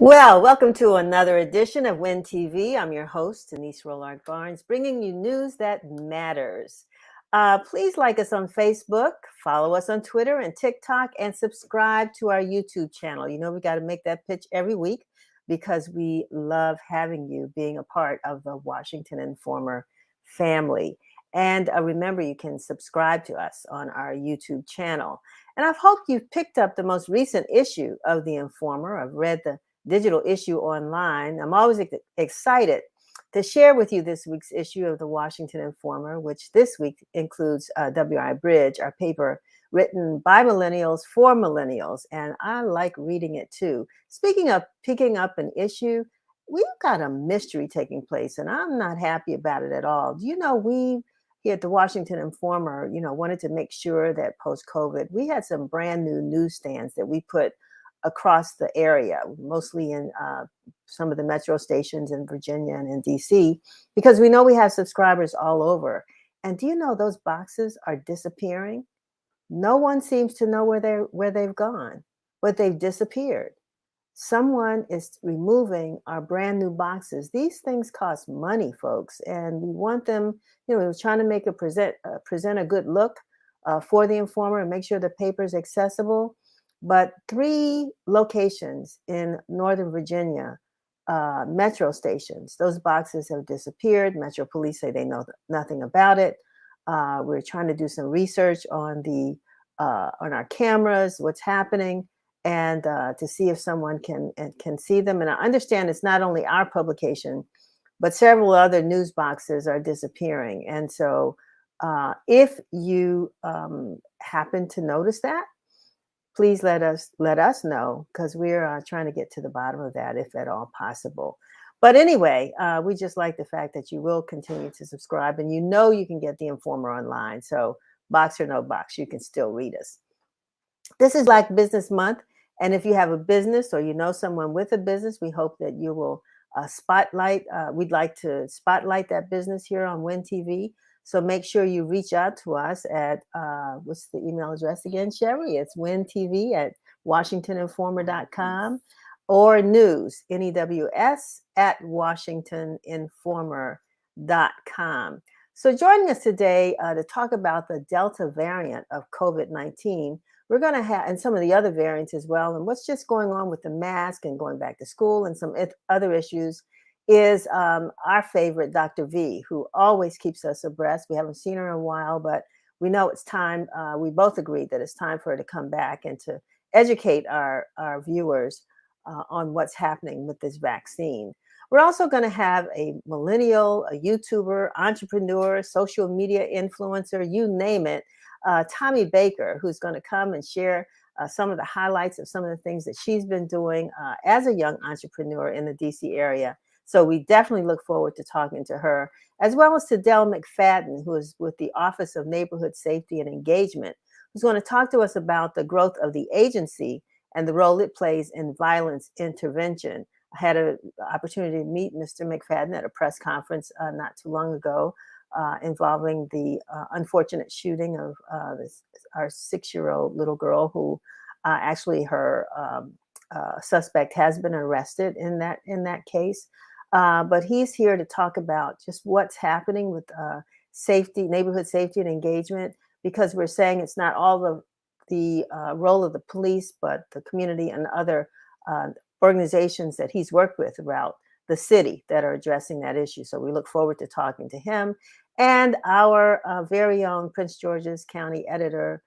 Well, welcome to another edition of Win TV. I'm your host, Denise Rollard Barnes, bringing you news that matters. Please like us on Facebook, follow us on Twitter and TikTok, and subscribe to our YouTube channel. You know, we got to make that pitch every week because we love having you being a part of the Washington Informer family. And remember, you can subscribe to us on our YouTube channel. And I hope you've picked up the most recent issue of the Informer. I've read the digital issue online. I'm always excited to share with you this week's issue of the Washington Informer, which this week includes W.I. Bridge, our paper written by millennials for millennials. And I like reading it too. Speaking of picking up an issue, we've got a mystery taking place, and I'm not happy about it at all. Do you know, we here at the Washington Informer, wanted to make sure that post-COVID, we had some brand new newsstands that we put across the area, mostly in some of the metro stations in Virginia and in DC, because we know we have subscribers all over. And do you know those boxes are disappearing? No one seems to know where they've gone, but they've disappeared. Someone is removing our brand new boxes. These things cost money, folks, and we want them. We're trying to make present a good look for the Informer and make sure the paper is accessible. But 3 locations in Northern Virginia, metro stations, those boxes have disappeared. Metro Police say they know nothing about it. We're trying to do some research on our cameras, what's happening, and to see if someone can see them. And I understand it's not only our publication, but several other news boxes are disappearing. And so if you happen to notice that, please let us know, because we're trying to get to the bottom of that if at all possible. But anyway, we just like the fact that you will continue to subscribe, and you can get the Informer online. So box or no box, you can still read us. This is Black Business Month, and if you have a business or you know someone with a business, we hope that you will spotlight. We'd like to spotlight that business here on Win TV. So make sure you reach out to us at, what's the email address again, Sherry? It's wintv@washingtoninformer.com, or news, NEWS, @washingtoninformer.com. So joining us today to talk about the Delta variant of COVID-19, we're going to have, and some of the other variants as well, and what's just going on with the mask and going back to school and some other issues, is our favorite Dr. V, who always keeps us abreast. We haven't seen her in a while, but we know it's time. We both agreed that it's time for her to come back and to educate our viewers on what's happening with this vaccine. We're also going to have a millennial, a YouTuber, entrepreneur, social media influencer, you name it, Tommi Baker, who's going to come and share some of the highlights of some of the things that she's been doing as a young entrepreneur in the DC area. So we definitely look forward to talking to her, as well as to Del McFadden, who is with the Office of Neighborhood Safety and Engagement, who's going to talk to us about the growth of the agency and the role it plays in violence intervention. I had an opportunity to meet Mr. McFadden at a press conference not too long ago involving the unfortunate shooting of our 6-year-old little girl, who actually her suspect has been arrested in that case. But he's here to talk about just what's happening with safety, neighborhood safety and engagement, because we're saying it's not all the role of the police, but the community and other organizations that he's worked with throughout the city that are addressing that issue. So we look forward to talking to him. And our very own Prince George's County editor,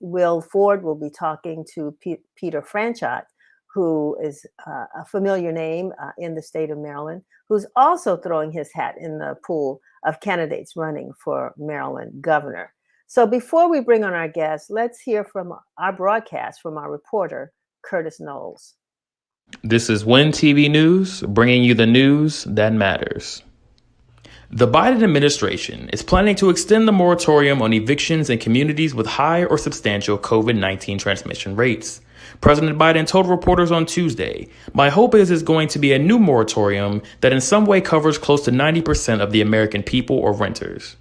Will Ford, will be talking to Peter Franchot, who is a familiar name in the state of Maryland, who's also throwing his hat in the pool of candidates running for Maryland governor. So before we bring on our guests, let's hear from our broadcast from our reporter, Curtis Knowles. This is Win TV News, bringing you the news that matters. The Biden administration is planning to extend the moratorium on evictions in communities with high or substantial COVID-19 transmission rates. President Biden told reporters on Tuesday, "My hope is it's going to be a new moratorium that in some way covers close to 90% of the American people or renters."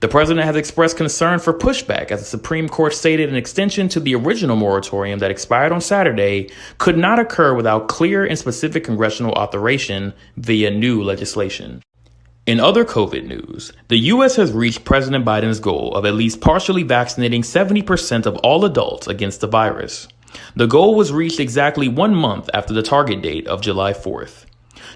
The president has expressed concern for pushback as the Supreme Court stated an extension to the original moratorium that expired on Saturday could not occur without clear and specific congressional authorization via new legislation. In other COVID news, the U.S. has reached President Biden's goal of at least partially vaccinating 70% of all adults against the virus. The goal was reached exactly 1 month after the target date of July 4th.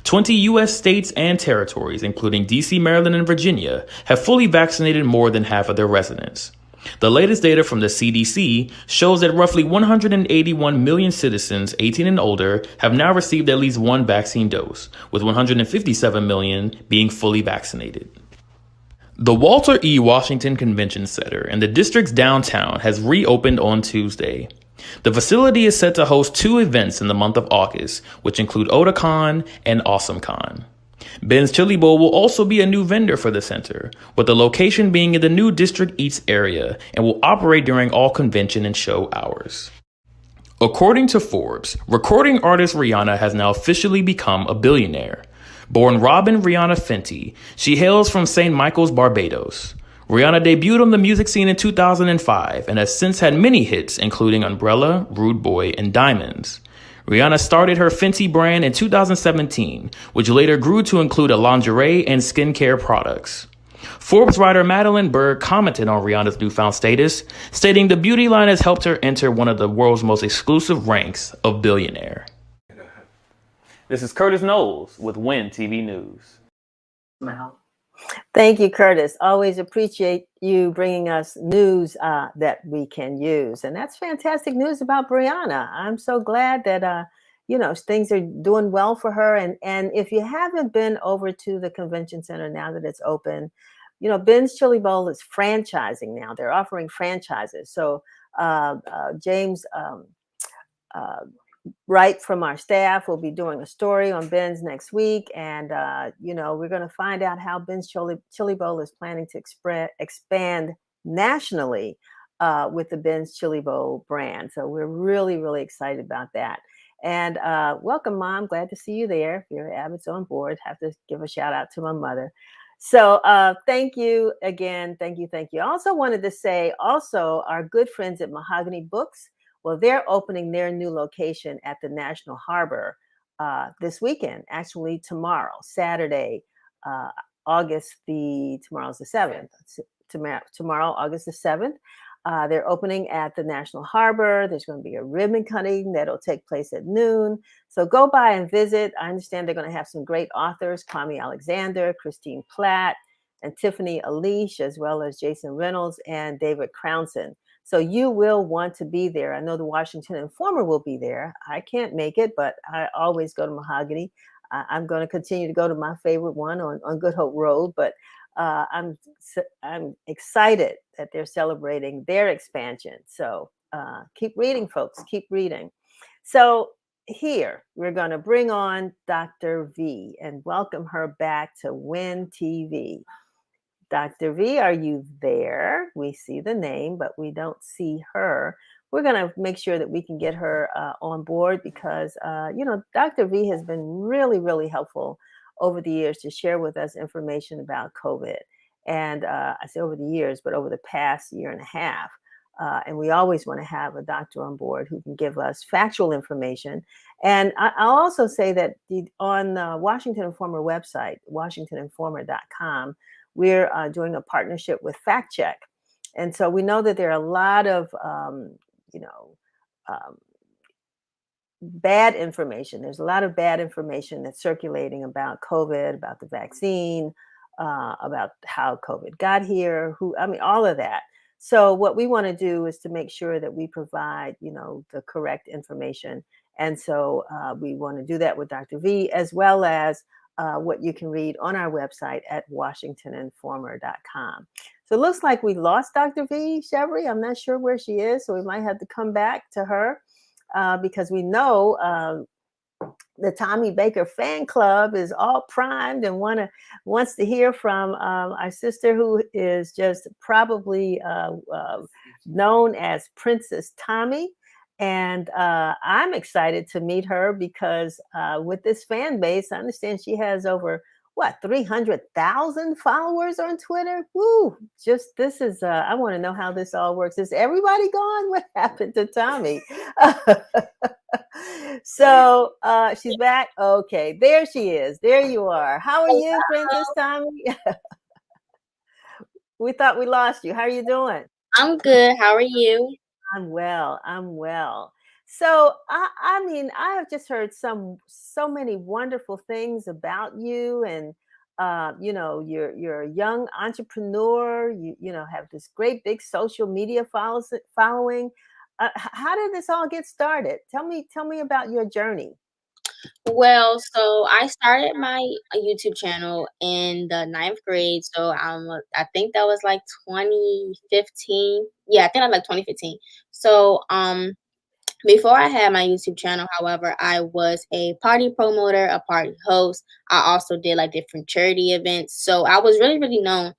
20 U.S. states and territories, including D.C., Maryland, and Virginia, have fully vaccinated more than half of their residents. The latest data from the CDC shows that roughly 181 million citizens 18 and older have now received at least one vaccine dose, with 157 million being fully vaccinated. The Walter E. Washington Convention Center in the district's downtown has reopened on Tuesday. The facility is set to host 2 events in the month of August, which include Otakon and AwesomeCon. Ben's Chili Bowl will also be a new vendor for the center, with the location being in the new District Eats area and will operate during all convention and show hours. According to Forbes, recording artist Rihanna has now officially become a billionaire. Born Robin Rihanna Fenty, she hails from St. Michael's, Barbados. Rihanna debuted on the music scene in 2005 and has since had many hits, including Umbrella, Rude Boy, and Diamonds. Rihanna started her Fenty brand in 2017, which later grew to include a lingerie and skincare products. Forbes writer Madeline Berg commented on Rihanna's newfound status, stating the beauty line has helped her enter one of the world's most exclusive ranks of billionaire. This is Curtis Knowles with Win TV News. Thank you, Curtis. Always appreciate you bringing us news that we can use. And that's fantastic news about Brianna. I'm so glad that, things are doing well for her. And if you haven't been over to the convention center now that it's open, Ben's Chili Bowl is franchising now. They're offering franchises. So James Wright from our staff will be doing a story on Ben's next week. And, we're going to find out how Ben's Chili Bowl is planning to expand nationally with the Ben's Chili Bowl brand. So we're really, really excited about that. And welcome, Mom. Glad to see you there. If your Abbott's on board, have to give a shout out to my mother. So thank you again. Thank you. I also wanted to say our good friends at Mahogany Books. Well, they're opening their new location at the National Harbor this weekend, actually tomorrow, Saturday, tomorrow's the 7th. Tomorrow, August the 7th. They're opening at the National Harbor. There's going to be a ribbon cutting that'll take place at noon. So go by and visit. I understand they're going to have some great authors, Kwame Alexander, Christine Platt, and Tiffany Alish, as well as Jason Reynolds and David Crownson. So you will want to be there. I know the Washington Informer will be there. I can't make it, but I always go to Mahogany. I'm going to continue to go to my favorite one on Good Hope Road, but I'm excited that they're celebrating their expansion. So keep reading, folks. Keep reading. So here we're going to bring on Dr. V and welcome her back to Win TV. Dr. V, are you there? We see the name, but we don't see her. We're going to make sure that we can get her on board because, Dr. V has been really, really helpful over the years to share with us information about COVID. And I say over the years, but over the past year and a half. And we always want to have a doctor on board who can give us factual information. And I'll also say that on the Washington Informer website, WashingtonInformer.com, we're doing a partnership with Fact Check. And so we know that there are a lot of, bad information. There's a lot of bad information that's circulating about COVID, about the vaccine, about how COVID got here, all of that. So what we want to do is to make sure that we provide, the correct information. And so we want to do that with Dr. V, as well as what you can read on our website at WashingtonInformer.com. So it looks like we lost Dr. V, Chevry. I'm not sure where she is, so we might have to come back to her because we know the Tommi Baker fan club is all primed and wants to hear from our sister who is just probably known as Princess Tommi. And I'm excited to meet her because with this fan base, I understand she has over what, 300,000 followers on Twitter. Woo! Just this is I want to know how this all works. Is everybody gone? What happened to Tommi? So she's back. Okay, there she is. There you are. How are you, Princess Tommi? We thought we lost you. How are you doing? I'm good. How are you? I'm well. I'm well. So I mean, I have just heard so many wonderful things about you, and you know, you're a young entrepreneur. You know have this great big social media following. How did this all get started? Tell me about your journey. Well, so I started my YouTube channel in the ninth grade. So I think that was like 2015. Yeah, I think that was like 2015. So before I had my YouTube channel, however, I was a party promoter, a party host. I also did like different charity events. So I was really, really known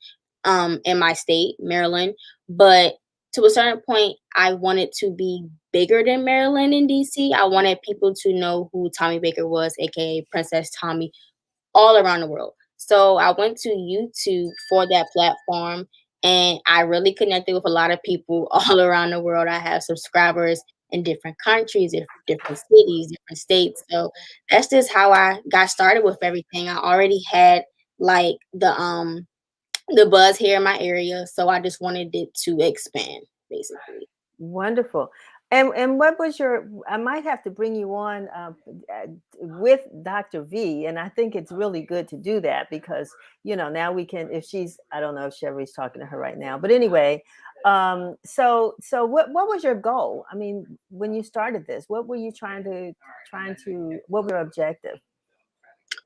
in my state, Maryland. But to a certain point, I wanted to be bigger than Maryland and DC. I wanted people to know who Tommi Baker was, aka Princess Tommi, all around the world. So I went to YouTube for that platform and I really connected with a lot of people all around the world. I have subscribers in different countries, in different cities, different states. So that's just how I got started with everything. I already had like the buzz here in my area, so I just wanted it to expand basically. Wonderful. And what was your? I might have to bring you on with Dr. V, and I think it's really good to do that because now we can. If she's, I don't know if Sherry's talking to her right now, but anyway, so what was your goal? I mean, when you started this, what were you trying to? What was your objective?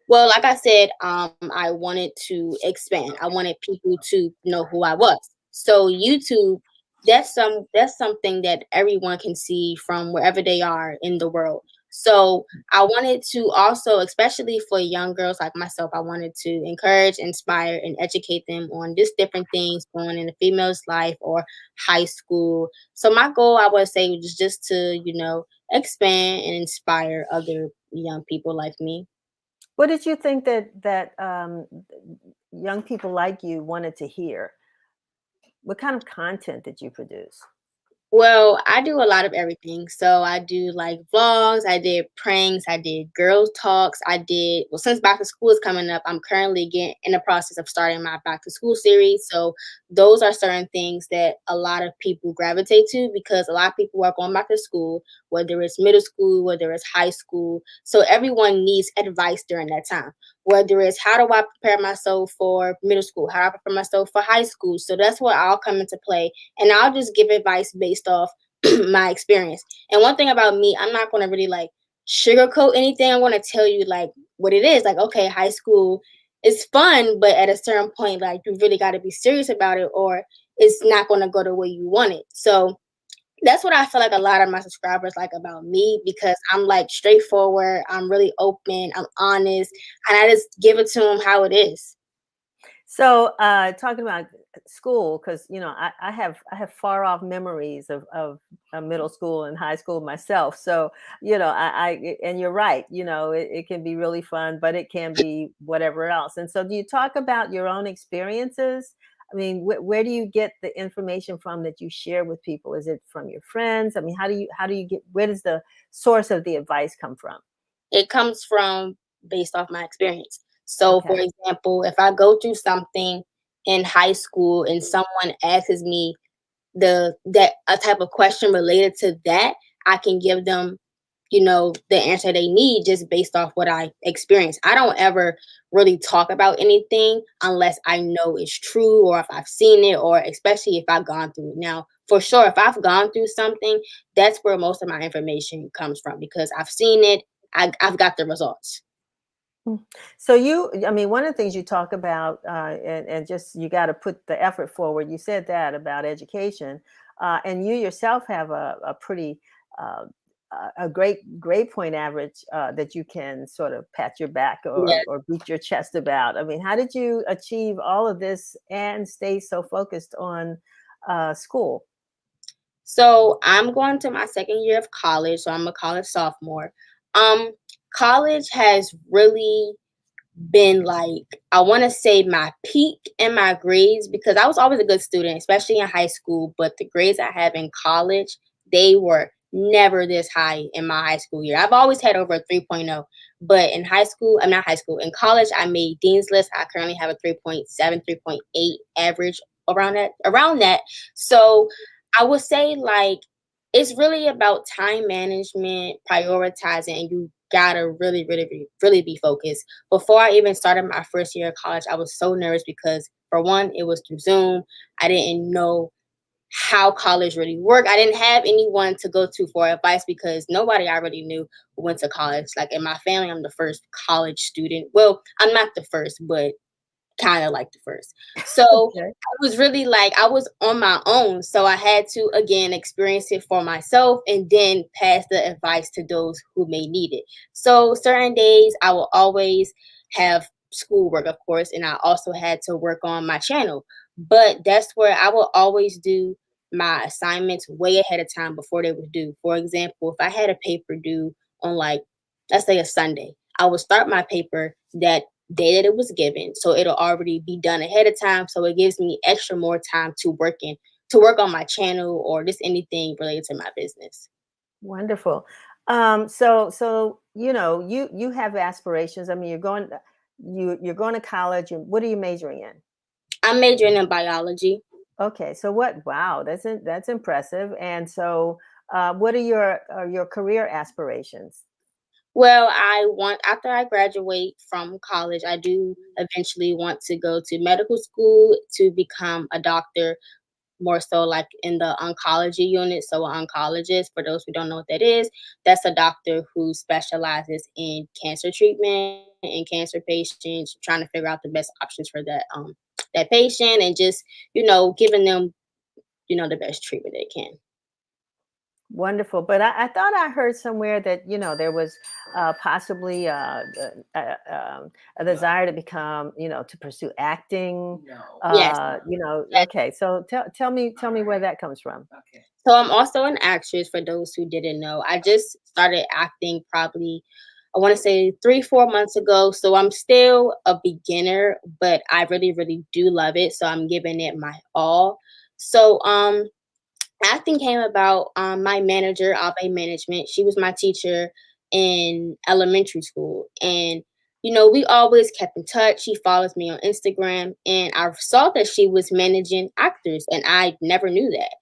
Well, like I said, I wanted to expand. I wanted people to know who I was. So YouTube, that's something that everyone can see from wherever they are in the world. So I wanted to also, especially for young girls like myself, I wanted to encourage, inspire, and educate them on just different things going in a female's life or high school. So my goal, I would say, was just to, expand and inspire other young people like me. What did you think that young people like you wanted to hear? What kind of content did you produce? Well, I do a lot of everything. So I do like vlogs, I did pranks, I did girl talks, well, since back to school is coming up, I'm currently getting in the process of starting my back to school series. So those are certain things that a lot of people gravitate to because a lot of people are going back to school, whether it's middle school, whether it's high school. So everyone needs advice during that time. Whether it's how do I prepare myself for middle school, how do I prepare myself for high school. So that's what I'll come into play and I'll just give advice based off my experience. And one thing about me, I'm not going to really like sugarcoat anything. I'm going to tell you like what it is. Like, okay, high school is fun, but at a certain point, like you really got to be serious about it, or it's not going to go the way you want it. So that's what I feel like a lot of my subscribers like about me because I'm like straightforward, I'm really open, I'm honest, and I just give it to them how it is. So, talking about school, because I have far off memories of middle school and high school myself. So, and you're right. It can be really fun, but it can be whatever else. And so, do you talk about your own experiences? I mean, where do you get the information from that you share with people? Is it from your friends? I mean, how do you get? Where does the source of the advice come from? It comes from based off my experience. So, for Okay. example, if I go through something in high school and someone asks me that a type of question related to that, I can give them, the answer they need just based off what I experienced. I don't ever really talk about anything unless I know it's true or if I've seen it or especially if I've gone through it. Now, for sure, if I've gone through something, that's where most of my information comes from because I've seen it, I've got the results. Mm. So I mean, one of the things you talk about, and just you got to put the effort forward. You said that about education, and you yourself have a pretty, uh, a great grade point average that you can sort of pat your back Yeah. or beat your chest about. I mean, how did you achieve all of this and stay so focused on school? So I'm going to my second year of college, so I'm a college sophomore. Um, College has really been like, I want to say my peak in my grades, because I was always a good student, especially in high school, but the grades I have in college, they were never this high in my high school year. I've always had over a 3.0, but in high school, I'm not high school, in college, I made Dean's List. I currently have a 3.7, 3.8 average, around that. So I would say, like, it's really about time management, prioritizing, and you gotta really, really, really, really be focused. Before I even started my first year of college, I was so nervous because, for one, it was through Zoom. I didn't know how college really worked. I didn't have anyone to go to for advice because nobody I really knew went to college. Like in my family, I'm the first college student. Well, I'm not the first, but kind of like the first. So Okay. I was really like, I was on my own. So I had to, again, experience it for myself and then pass the advice to those who may need it. So certain days I will always have schoolwork, of course, and I also had to work on my channel. But that's where I will always do my assignments way ahead of time before they were due. For example, if I had a paper due on, like, let's say a Sunday, I would start my paper that day that it was given, so it'll already be done ahead of time, so it gives me extra more time to work on my channel or just anything related to my business. Wonderful. So you have aspirations. I mean, you're going to college, and what are you majoring in? I'm majoring in biology. Okay, so what? Wow, that's impressive. And so, what are your career aspirations? Well, I want, after I graduate from college, I do eventually want to go to medical school to become a doctor, more so like in the oncology unit. So an oncologist, for those who don't know what that is, that's a doctor who specializes in cancer treatment and cancer patients, trying to figure out the best options for that patient, and just, giving them, the best treatment they can. Wonderful. But I thought I heard somewhere that there was possibly a desire to become, to pursue acting. Yes. Okay. So tell me where that comes from. So I'm also an actress, for those who didn't know. I just started acting probably, I want to say 3, 4 months ago. So I'm still a beginner, but I really, really do love it. So I'm giving it my all. So acting came about, my manager, Ave Management. She was my teacher in elementary school. And, we always kept in touch. She follows me on Instagram. And I saw that she was managing actors, and I never knew that.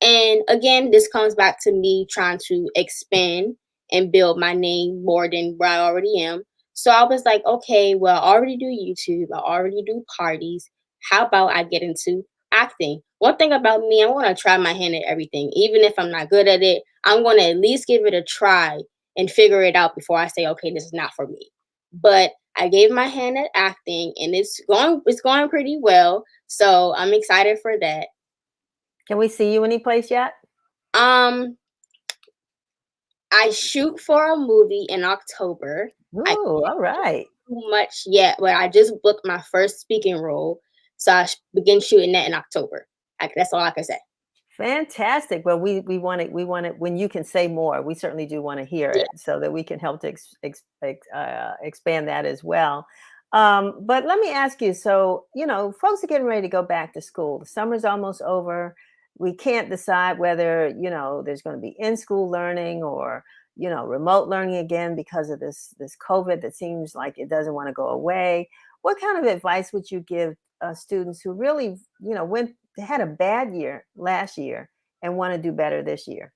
And again, this comes back to me trying to expand and build my name more than where I already am. So I was like, okay, well, I already do YouTube, I already do parties. How about I get into acting? One thing about me, I want to try my hand at everything. Even if I'm not good at it, I'm going to at least give it a try and figure it out before I say, okay, this is not for me. But I gave my hand at acting, and it's going pretty well. So I'm excited for that. Can we see you anyplace yet? Um, I shoot for a movie in October. I Ooh, all right. can't do much yet, but I just booked my first speaking role, so begin shooting that in October. That's all I can say. Fantastic. Well, we want it when you can say more. We certainly do want to hear Yeah. it so that we can help to expand that as well. But let me ask you. So, folks are getting ready to go back to school. The summer's almost over. We can't decide whether there's going to be in school learning or remote learning again because of this COVID that seems like it doesn't want to go away. What kind of advice would you give students who really went had a bad year last year and want to do better this year?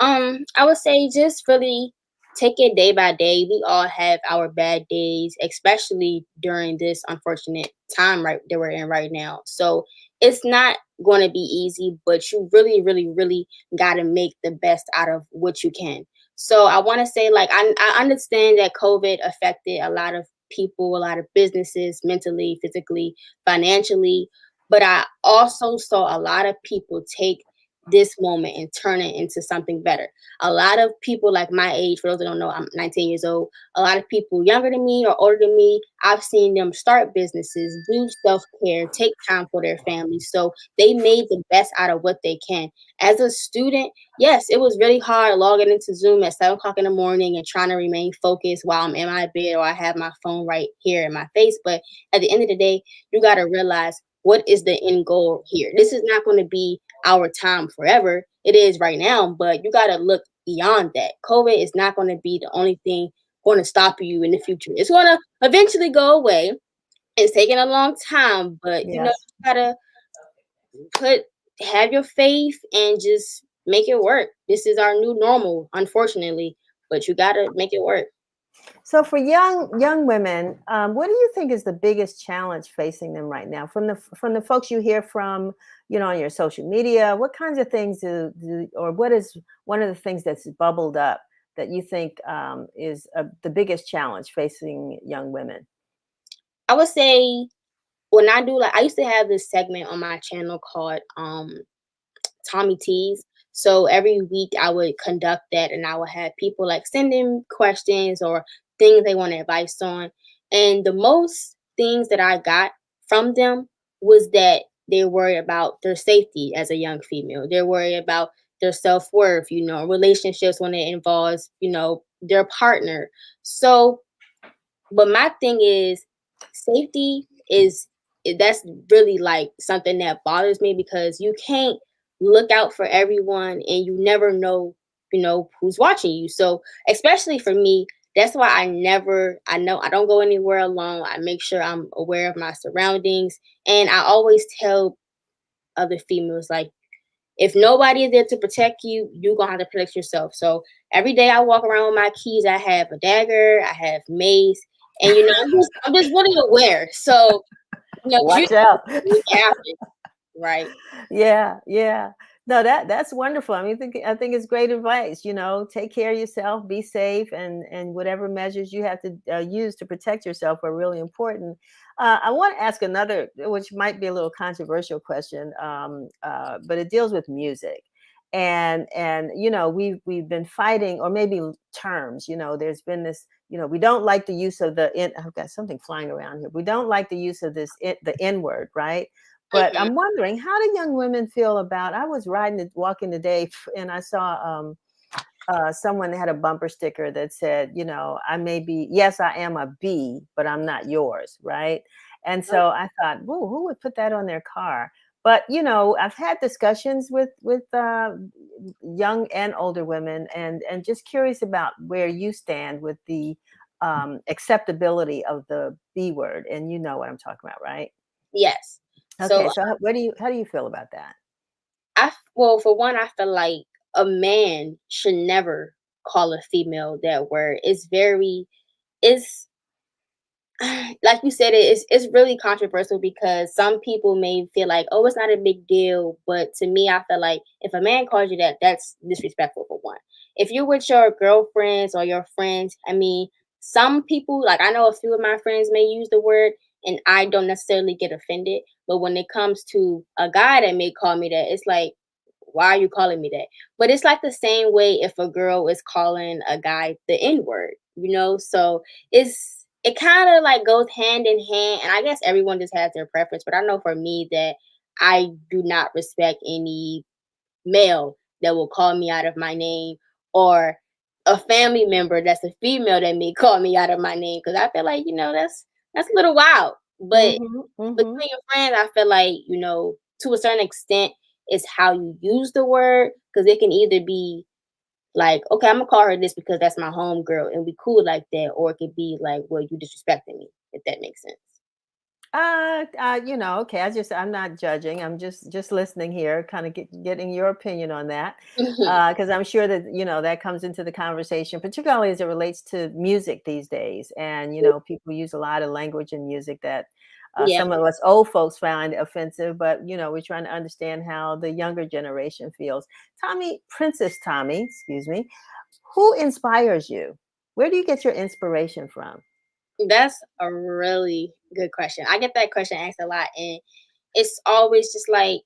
I would say just really take it day by day. We all have our bad days, especially during this unfortunate time right that we're in right now. So it's not going to be easy, but you really, really, really got to make the best out of what you can. So I want to say, like, I understand that COVID affected a lot of people, a lot of businesses, mentally, physically, financially, but I also saw a lot of people take this moment and turn it into something better. A lot of people like my age, for those that don't know, I'm 19 years old. A lot of people younger than me or older than me, I've seen them start businesses, do self care, take time for their families. So they made the best out of what they can. As a student, yes, it was really hard logging into Zoom at 7 o'clock in the morning and trying to remain focused while I'm in my bed or I have my phone right here in my face. But at the end of the day, you got to realize what is the end goal here. This is not going to be our time forever. It is right now, but you got to look beyond that. COVID is not going to be the only thing going to stop you in the future. It's going to eventually go away. It's taking a long time, but you Yes. got to put have your faith and just make it work. This is our new normal, unfortunately, but you got to make it work. So for young women, what do you think is the biggest challenge facing them right now? From the folks you hear from, on your social media, what kinds of things or what is one of the things that's bubbled up that you think is the biggest challenge facing young women? I would say when I do I used to have this segment on my channel called Tommy Teas. So every week I would conduct that and I would have people like send in questions or things they want advice on. And the most things that I got from them was that they're worried about their safety as a young female. They're worried about their self worth, relationships when it involves, their partner. So but my thing is safety that's really like something that bothers me because you can't look out for everyone and you never know, who's watching you. So especially for me, that's why I know I don't go anywhere alone. I make sure I'm aware of my surroundings. And I always tell other females like if nobody is there to protect you, you're gonna have to protect yourself. So every day I walk around with my keys. I have a dagger, I have mace, and I'm just really aware. So you Watch out. it happen, right? Yeah, yeah. No, that's wonderful. I think it's great advice. Take care of yourself, be safe, and whatever measures you have to use to protect yourself are really important. I want to ask another, which might be a little controversial question, but it deals with music, and we've been fighting, or maybe terms. There's been this. We don't like the use of I've got something flying around here. We don't like the use of the N word, right? But Mhm. I'm wondering, how do young women feel about? I was walking today, and I saw someone that had a bumper sticker that said, I may be, yes, I am a B, but I'm not yours, right? And so I thought, whoa, who would put that on their car? But I've had discussions with young and older women, and just curious about where you stand with the acceptability of the B word, and you know what I'm talking about, right? Yes. Okay, So so how do you feel about that? well, for one, I feel like a man should never call a female that word. It's like you said, it's really controversial because some people may feel like, oh, it's not a big deal. But to me, I feel like if a man calls you that, that's disrespectful for one. If you're with your girlfriends or your friends, I mean, some people, like I know a few of my friends may use the word and I don't necessarily get offended. But when it comes to a guy that may call me that, it's like, why are you calling me that? But it's like the same way if a girl is calling a guy the N word, So it kind of like goes hand in hand, and I guess everyone just has their preference. But I know for me that I do not respect any male that will call me out of my name, or a family member that's a female that may call me out of my name because I feel like that's a little wild. But Mhm, mhm. between your friends, I feel like, to a certain extent, it's how you use the word because it can either be like, okay, I'm gonna call her this because that's my home girl and we cool like that, or it could be like, well, you disrespecting me, if that makes sense. Okay. I'm not judging. I'm just listening here, kind of getting your opinion on that, because I'm sure that that comes into the conversation, particularly as it relates to music these days. And people use a lot of language in music that Yeah. some of us old folks find offensive, but we're trying to understand how the younger generation feels. Princess Tommi, excuse me, who inspires you? Where do you get your inspiration from? That's a really good question. I get that question asked a lot, and it's always just like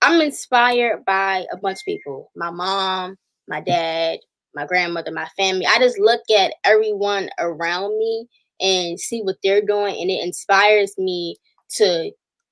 I'm inspired by a bunch of people. My mom, my dad, my grandmother, my family. I just look at everyone around me and see what they're doing, and it inspires me to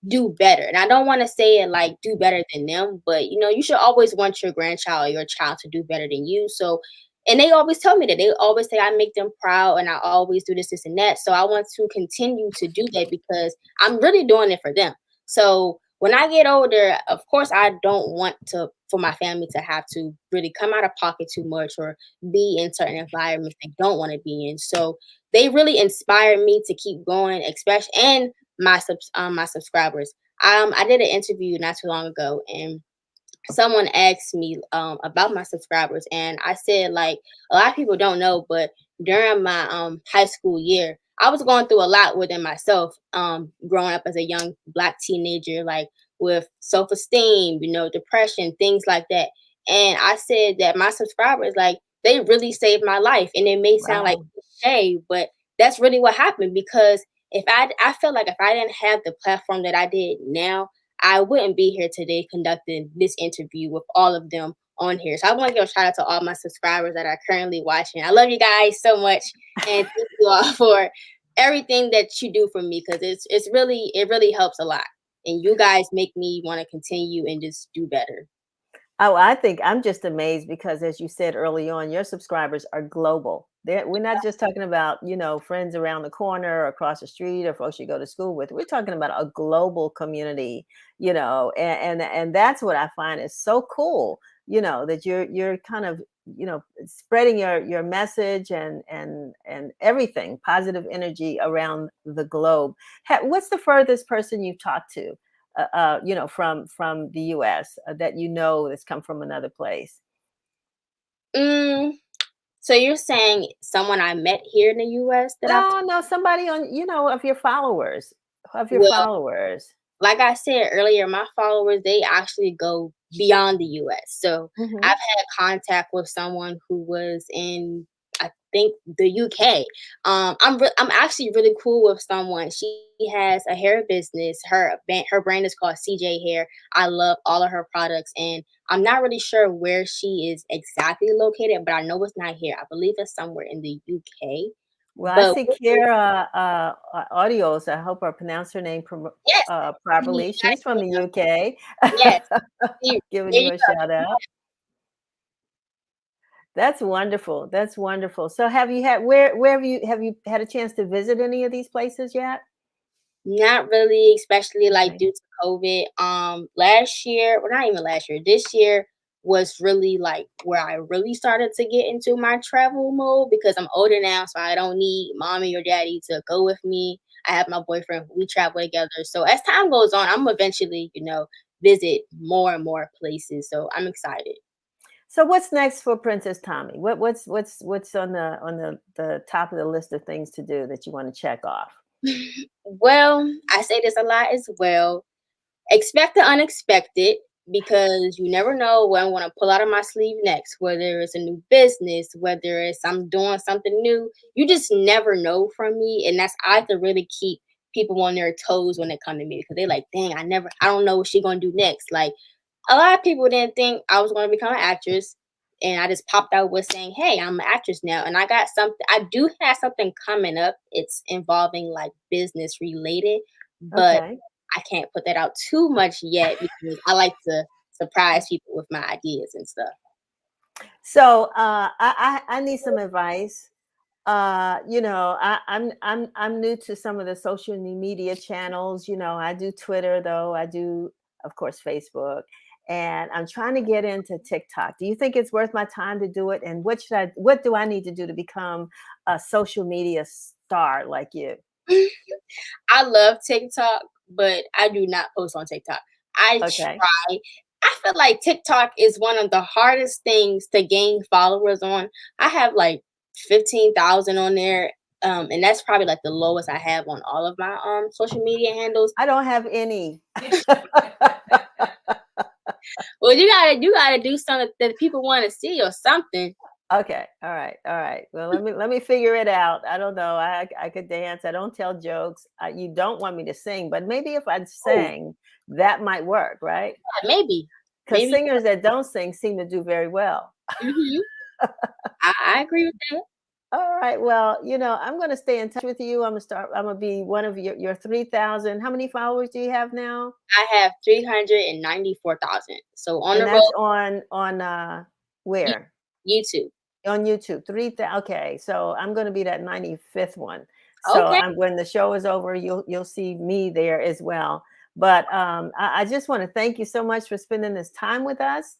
do better. And I don't want to say it like do better than them, but you should always want your grandchild or your child to do better than you. So, and they always tell me that. They always say I make them proud and I always do this and that. So I want to continue to do that because I'm really doing it for them. So when I get older, of course, I don't want for my family to have to really come out of pocket too much or be in certain environments they don't want to be in. So they really inspire me to keep going, especially and my subscribers. I did an interview not too long ago, and someone asked me about my subscribers, and I said like a lot of people don't know, but during my high school year, I was going through a lot within myself, growing up as a young Black teenager, like with self-esteem, depression, things like that. And I said that my subscribers, like, they really saved my life, and it may sound like Wow. cliche, but that's really what happened. Because if I felt like if I didn't have the platform that I did now, I wouldn't be here today conducting this interview with all of them on here. So I want to give a shout out to all my subscribers that are currently watching. I love you guys so much, and thank you all for everything that you do for me, because it really helps a lot, and you guys make me want to continue and just do better. Oh, I think I'm just amazed because, as you said early on, your subscribers are global. We're not just talking about, friends around the corner or across the street or folks you go to school with. We're talking about a global community, and that's what I find is so cool, that you're kind of, spreading your message and everything, positive energy around the globe. What's the furthest person you've talked to? From the U.S. That that's come from another place. Mm, so you're saying someone I met here in the U.S. that I've No, no, somebody on, of your followers, of your well, followers. like I said earlier, my followers, they actually go beyond the US. So I've Hmm. had contact with someone who was in, I think, the UK. I'm actually really cool with someone. She has a hair business. Her brand is called CJ Hair. I love all of her products, and I'm not really sure where she is exactly located, but I know it's not here. I believe it's somewhere in the UK. Well, I But see Kira Audios. I hope I pronounced her name yes, you properly. got She's from the it. UK. Yes, Giving there you you a go. shout out. That's wonderful. That's wonderful. So where have you had a chance to visit any of these places yet? Not really, especially like Okay. due to COVID. Last year, or not even last year, this year was really like where I really started to get into my travel mode because I'm older now, so I don't need mommy or daddy to go with me. I have my boyfriend, we travel together. So as time goes on, I'm eventually, visit more and more places. So I'm excited. So what's next for Princess Tommy? What's on the top of the list of things to do that you want to check off? Well, I say this a lot as well. Expect the unexpected, because you never know what I'm going to pull out of my sleeve next, whether it's a new business, whether it's I'm doing something new. You just never know from me. And I have to really keep people on their toes when they come to me, because they're like, dang, I don't know what she's going to do next. Like, a lot of people didn't think I was going to become an actress. And I just popped out with saying, hey, I'm an actress now. And I do have something coming up. It's involving like business related, but Okay. I can't put that out too much yet because I like to surprise people with my ideas and stuff. So I need some advice. I'm new to some of the social media channels. I do Twitter though. I do, of course, Facebook, and I'm trying to get into TikTok. Do you think it's worth my time to do it? And what do I need to do to become a social media star like you? I love TikTok, but I do not post on TikTok. I Okay. try. I feel like TikTok is one of the hardest things to gain followers on. I have like 15,000 on there. And that's probably like the lowest I have on all of my social media handles. I don't have any. Well, you gotta do something that people want to see or something. Okay. All right. All right. Well, let me figure it out. I don't know. I could dance. I don't tell jokes. You don't want me to sing, but maybe if I Oh, sang, that might work, right? yeah, maybe. Because Maybe. singers that don't sing seem to do very well. Mhm. I agree with that. All right. Well, I'm going to stay in touch with you. I'm going to start. I'm going to be one of your 3,000. How many followers do you have now? I have 394,000. So on And the that's road, on You where? YouTube. On YouTube, 3,000. Okay, so I'm going to be that 95th one. So Okay. when the show is over, you'll see me there as well. But I just want to thank you so much for spending this time with us.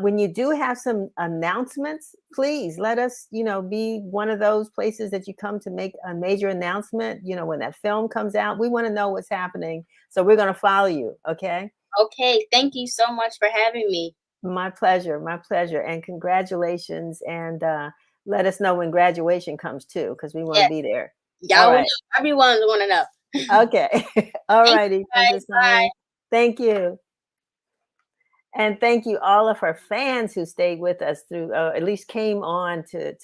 When you do have some announcements, please let us, be one of those places that you come to make a major announcement. When that film comes out, we want to know what's happening. So we're going to follow you. Okay. Okay. Thank you so much for having me. My pleasure, my pleasure, and congratulations. And let us know when graduation comes too, because we want to Yes, be there. All y'all will right. know. Everyone want to know. Okay. All Thank righty, you guys. Princess Bye. Tommy. Thank you. And thank you all of her fans who stayed with us through, at least came on to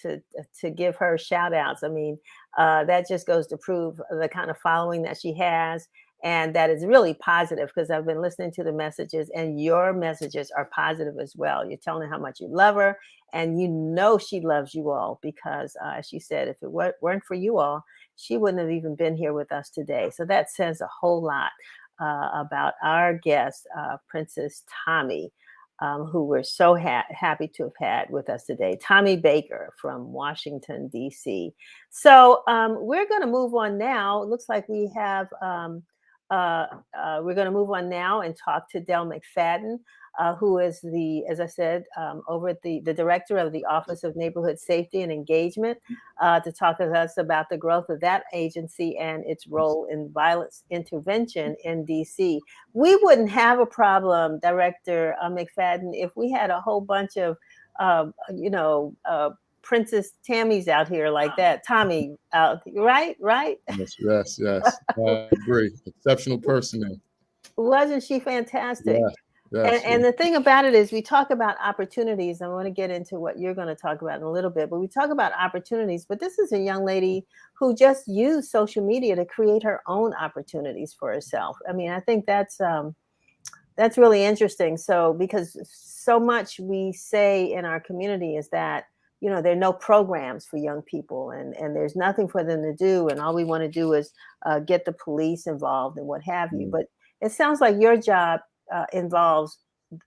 give her shout outs. I mean, that just goes to prove the kind of following that she has, and that is really positive because I've been listening to the messages, and your messages are positive as well. You're telling her how much you love her, and she loves you all because, as she said, if it weren't for you all, she wouldn't have even been here with us today. So that says a whole lot about our guest, Princess Tommi, who we're so happy to have had with us today, Tommi Baker from Washington, D.C. So we're going to move on now. It looks like we're going to move on now and talk to Del McFadden, who is as I said, over at the director of the Office of Neighborhood Safety and Engagement, to talk with us about the growth of that agency and its role in violence intervention in DC. We wouldn't have a problem, Director McFadden, if we had a whole bunch of, Princess Tammy's out here like that. Tommy, right? Right? Yes, yes, yes. I agree. Exceptional personnel. Wasn't she fantastic? Yes, And, yes, and the thing about it is, we talk about opportunities. I want to get into what you're going to talk about in a little bit, but we talk about opportunities. But this is a young lady who just used social media to create her own opportunities for herself. I mean, I think that's really interesting. So, because so much we say in our community is that, there are no programs for young people, and there's nothing for them to do. And all we want to do is get the police involved and what have you. mm, But it sounds like your job involves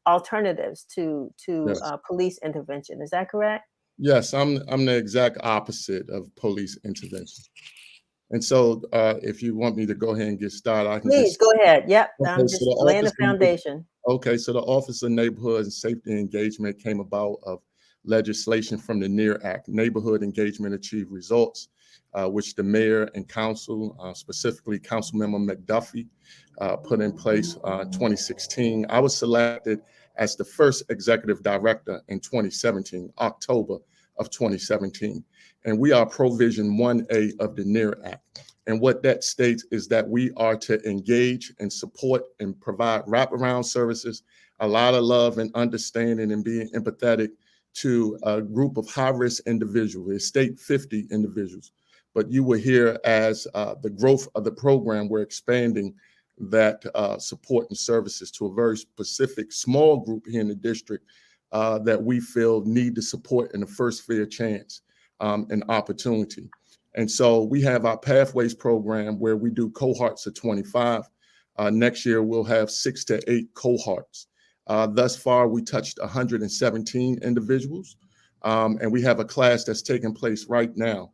alternatives to yes, police intervention. Is that correct? yes. I'm the exact opposite of police intervention. And so, if you want me to go ahead and get started, I can get Please go started. ahead. Yep. Okay, I'm so just the laying the office. foundation. Okay, so the Office of Neighborhood and Safety and Engagement came about of legislation from the NEAR Act, Neighborhood Engagement Achieve Results, which the mayor and council, specifically Councilmember McDuffie, put in place 2016. I was selected as the first executive director in 2017, October of 2017. And we are Provision 1A of the NEAR Act. And what that states is that we are to engage and support and provide wraparound services, a lot of love and understanding and being empathetic to a group of high-risk individuals. It state 50 individuals. But you will hear as the growth of the program, we're expanding that support and services to a very specific small group here in the district that we feel need the support and the first fair chance and opportunity. And so we have our Pathways program where we do cohorts of 25. Next year, we'll have 6 to 8 cohorts. Thus far, we touched 117 individuals, and we have a class that's taking place right now.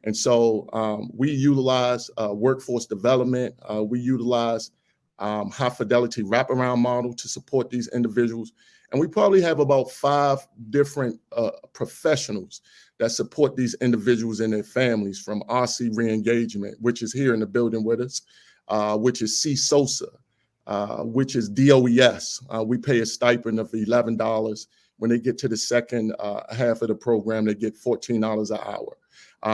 And so we utilize workforce development. We utilize high fidelity wraparound model to support these individuals. And we probably have about 5 different professionals that support these individuals and their families, from RC Reengagement, which is here in the building with us, which is CSOSA, which is DOES. We pay a stipend of $11. When they get to the second half of the program, they get $14 an hour.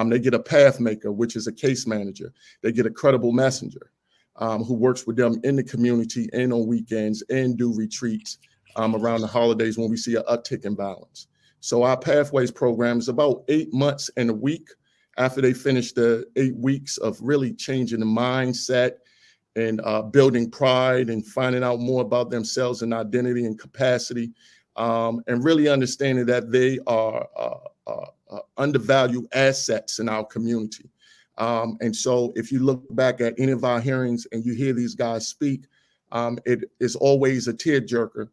They get a Pathmaker, which is a case manager. They get a credible messenger who works with them in the community and on weekends and do retreats around the holidays when we see an uptick in violence. So our Pathways program is about 8 months and a week after they finish the 8 weeks of really changing the mindset and building pride and finding out more about themselves and identity and capacity, and really understanding that they are undervalued assets in our community. And so if you look back at any of our hearings and you hear these guys speak, it is always a tearjerker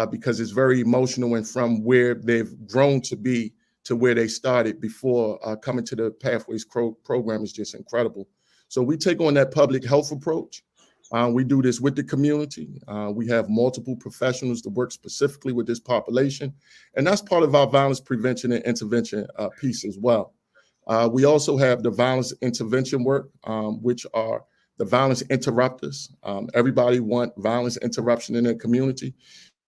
because it's very emotional, and from where they've grown to be to where they started before coming to the Pathways program is just incredible. So we take on that public health approach. We do this with the community. We have multiple professionals that work specifically with this population, and that's part of our violence prevention and intervention piece as well. We also have the violence intervention work, which are the violence interrupters. Everybody want violence interruption in their community,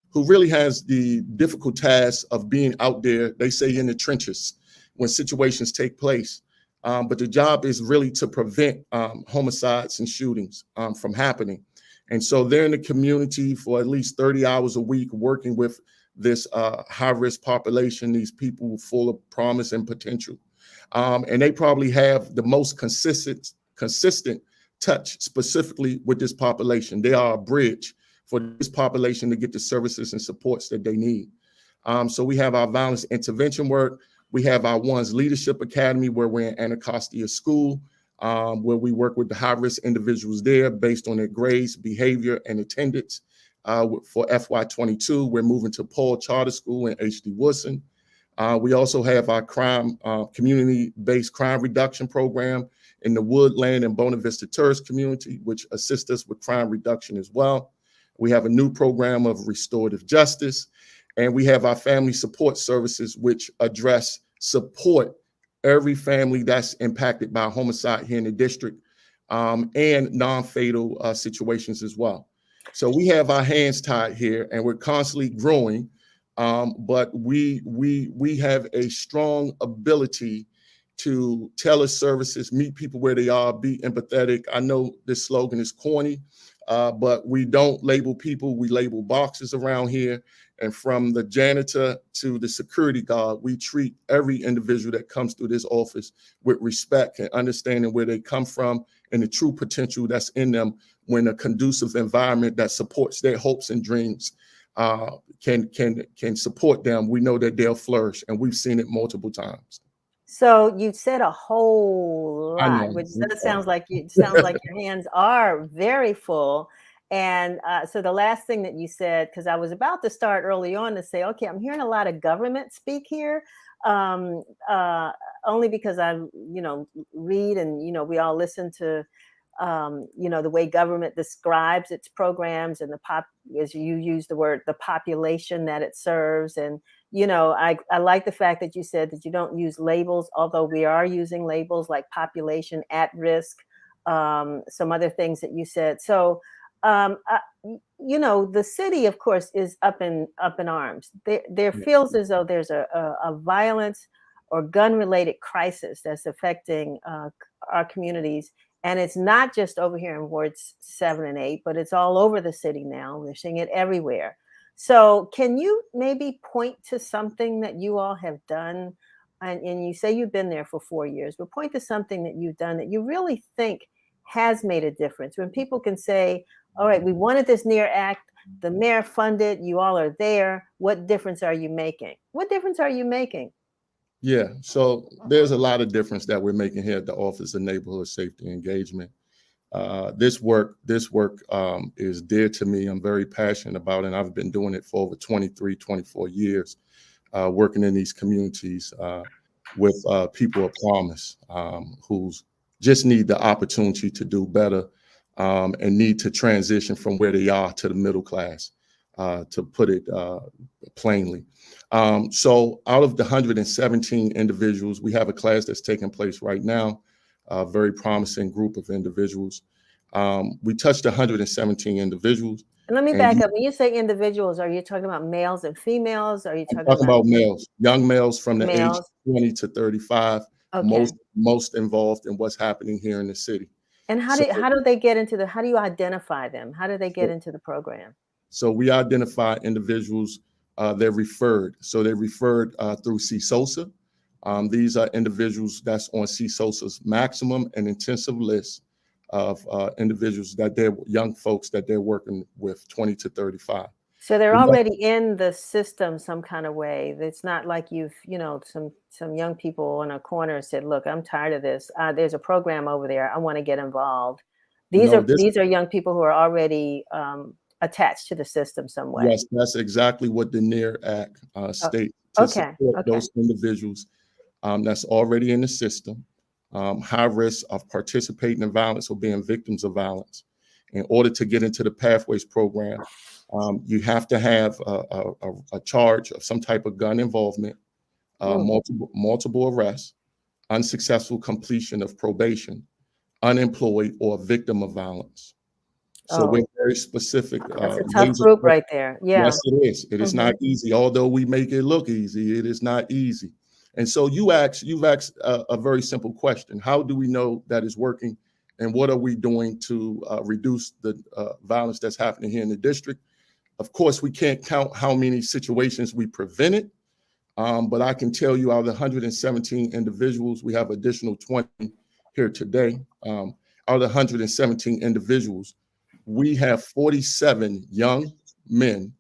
who really has the difficult task of being out there, they say in the trenches, when situations take place. But the job is really to prevent homicides and shootings from happening. And so they're in the community for at least 30 hours a week working with this high-risk population, these people full of promise and potential. And they probably have the most consistent touch specifically with this population. They are a bridge for this population to get the services and supports that they need. So we have our violence intervention work. We have our One's Leadership Academy, where we're in Anacostia School, where we work with the high-risk individuals there based on their grades, behavior, and attendance. For FY22, we're moving to Paul Charter School in H.D. Woodson. We also have our community-based crime reduction program in the Woodland and Bona Vista tourist community, which assists us with crime reduction as well. We have a new program of restorative justice, and we have our family support services, which support every family that's impacted by homicide here in the district, and non-fatal situations as well. So we have our hands tied here, and we're constantly growing, but we have a strong ability to tailor services, meet people where they are, be empathetic. I know this slogan is corny, but we don't label people, we label boxes around here. And from the janitor to the security guard, we treat every individual that comes through this office with respect and understanding where they come from and the true potential that's in them when a conducive environment that supports their hopes and dreams can support them. We know that they'll flourish, and we've seen it multiple times. So you said a whole lot, which sounds like your hands are very full. And so the last thing that you said, because I was about to start early on to say, okay, I'm hearing a lot of government speak here, only because I, read and, we all listen to, the way government describes its programs and as you use the word, the population that it serves. And, I like the fact that you said that you don't use labels, although we are using labels like population, at risk, some other things that you said. So, the city, of course, is up in arms. There feels as though there's a violence or gun-related crisis that's affecting our communities. And it's not just over here in wards 7 and 8, but it's all over the city now. We're seeing it everywhere. So can you maybe point to something that you all have done? And you say you've been there for 4 years, but point to something that you've done that you really think has made a difference. When people can say, all right, we wanted this NEAR Act, the mayor funded, you all are there. What difference are you making? What difference are you making? Yeah, so there's a lot of difference that we're making here at the Office of Neighborhood Safety Engagement. This work is dear to me. I'm very passionate about it, and I've been doing it for over 23, 24 years, working in these communities with people of promise who just need the opportunity to do better and need to transition from where they are to the middle class, to put it plainly. So out of the 117 individuals, we have a class that's taking place right now, a very promising group of individuals. We touched 117 individuals. And let me back up. When you say individuals, are you talking about males and females? Are you talking about males, young males from the age 20 to 35, okay. most involved in what's happening here in the city. And how do they get into how do you identify them? How do they get into the program? So we identify individuals they're referred. So they're referred through CSOSA. These are individuals that's on CSOSA's maximum and intensive list of individuals that they're young folks that they're working with, 20 to 35. So they're We know- already in the system some kind of way. It's not like you've, some young people in a corner said, "Look, I'm tired of this. There's a program over there. I want to get involved." These No, are these are young people who are already attached to the system some way. Yes, that's exactly what the NEAR Act states, to Okay, support okay. those individuals that's already in the system, high risk of participating in violence or being victims of violence. In order to get into the Pathways program, you have to have a charge of some type of gun involvement, multiple arrests, unsuccessful completion of probation, unemployed, or a victim of violence. So we're very specific. That's a tough group right there. Yeah. Yes, it is. It is not easy. Although we make it look easy, it is not easy. And so you've asked a very simple question: how do we know that it's working, and what are we doing to reduce the violence that's happening here in the district? Of course, we can't count how many situations we prevented, but I can tell you out of the 117 individuals, we have additional 20 here today. Out of the 117 individuals, we have 47 young men,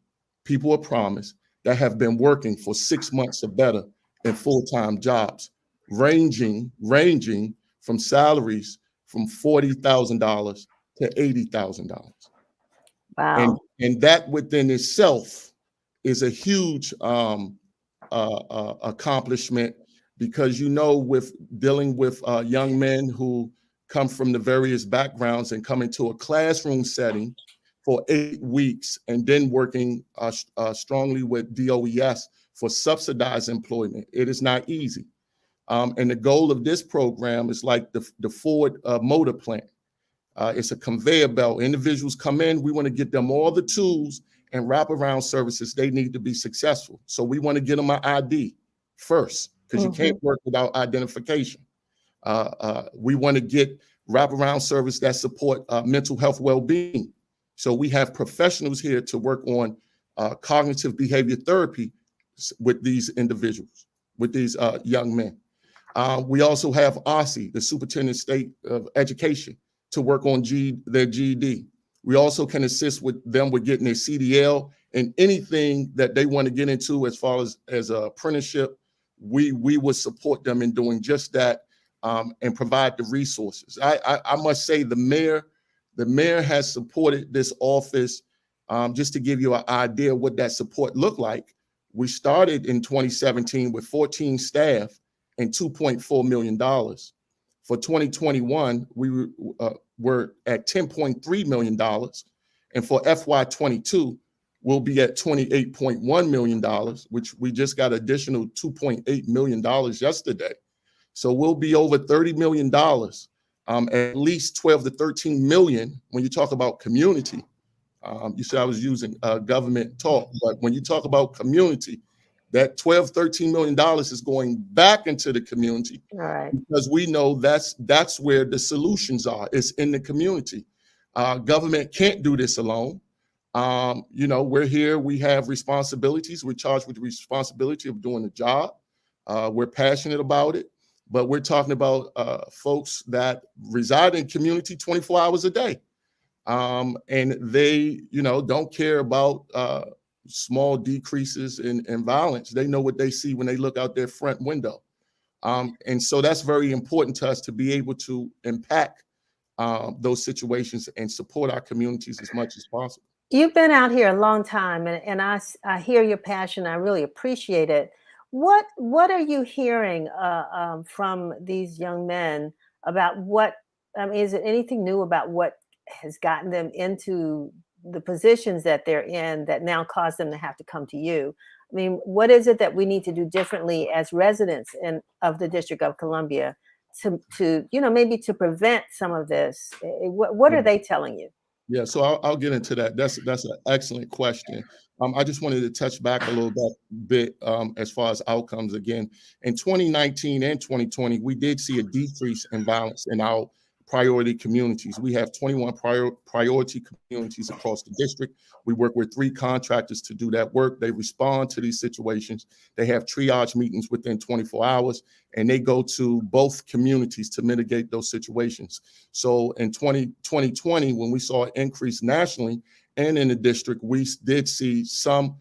people of promise, that have been working for 6 months or better in full-time jobs, ranging from salaries from $40,000 to $80,000. Wow. And that within itself is a huge accomplishment, because with dealing with young men who come from the various backgrounds and come into a classroom setting for 8 weeks and then working strongly with DOES for subsidized employment, it is not easy. And the goal of this program is like the Ford motor plant. It's a conveyor belt. Individuals come in, we want to get them all the tools and wraparound services they need to be successful. So we want to get them an ID first, because you can't work without identification. We want to get wraparound service that support mental health well-being. So we have professionals here to work on cognitive behavior therapy with these individuals, with these young men. We also have OSSI, the Superintendent of State of Education, to work on their GED. We also can assist with them with getting their CDL and anything that they want to get into as far as apprenticeship. We would support them in doing just that, and provide the resources. I must say the mayor has supported this office. Just to give you an idea what that support looked like, we started in 2017 with 14 staff and $2.4 million. For 2021, we were at $10.3 million. And for FY22, we'll be at $28.1 million, which we just got additional $2.8 million yesterday. So we'll be over $30 million, at least 12 to 13 million when you talk about community. You said I was using government talk, but when you talk about community, that $12-13 million is going back into the community. All right. Because we know that's where the solutions are. It's in the community. Government can't do this alone. We're here. We have responsibilities. We're charged with the responsibility of doing the job. We're passionate about it, but we're talking about folks that reside in community 24 hours a day, and they, don't care about small decreases in violence. They know what they see when they look out their front window. And so that's very important to us, to be able to impact those situations and support our communities as much as possible. You've been out here a long time, and I hear your passion. I really appreciate it. What are you hearing from these young men about is it anything new about what has gotten them into the positions that they're in that now cause them to have to come to you? I mean, what is it that we need to do differently as residents of the District of Columbia to maybe to prevent some of this? What are they telling you? Yeah, so I'll get into that. That's an excellent question. I just wanted to touch back a little bit as far as outcomes. Again, in 2019 and 2020, we did see a decrease in violence in our priority communities. We have 21 priority communities across the district. We work with 3 contractors to do that work. They respond to these situations. They have triage meetings within 24 hours, and they go to both communities to mitigate those situations. So in 2020, when we saw an increase nationally and in the district, we did see some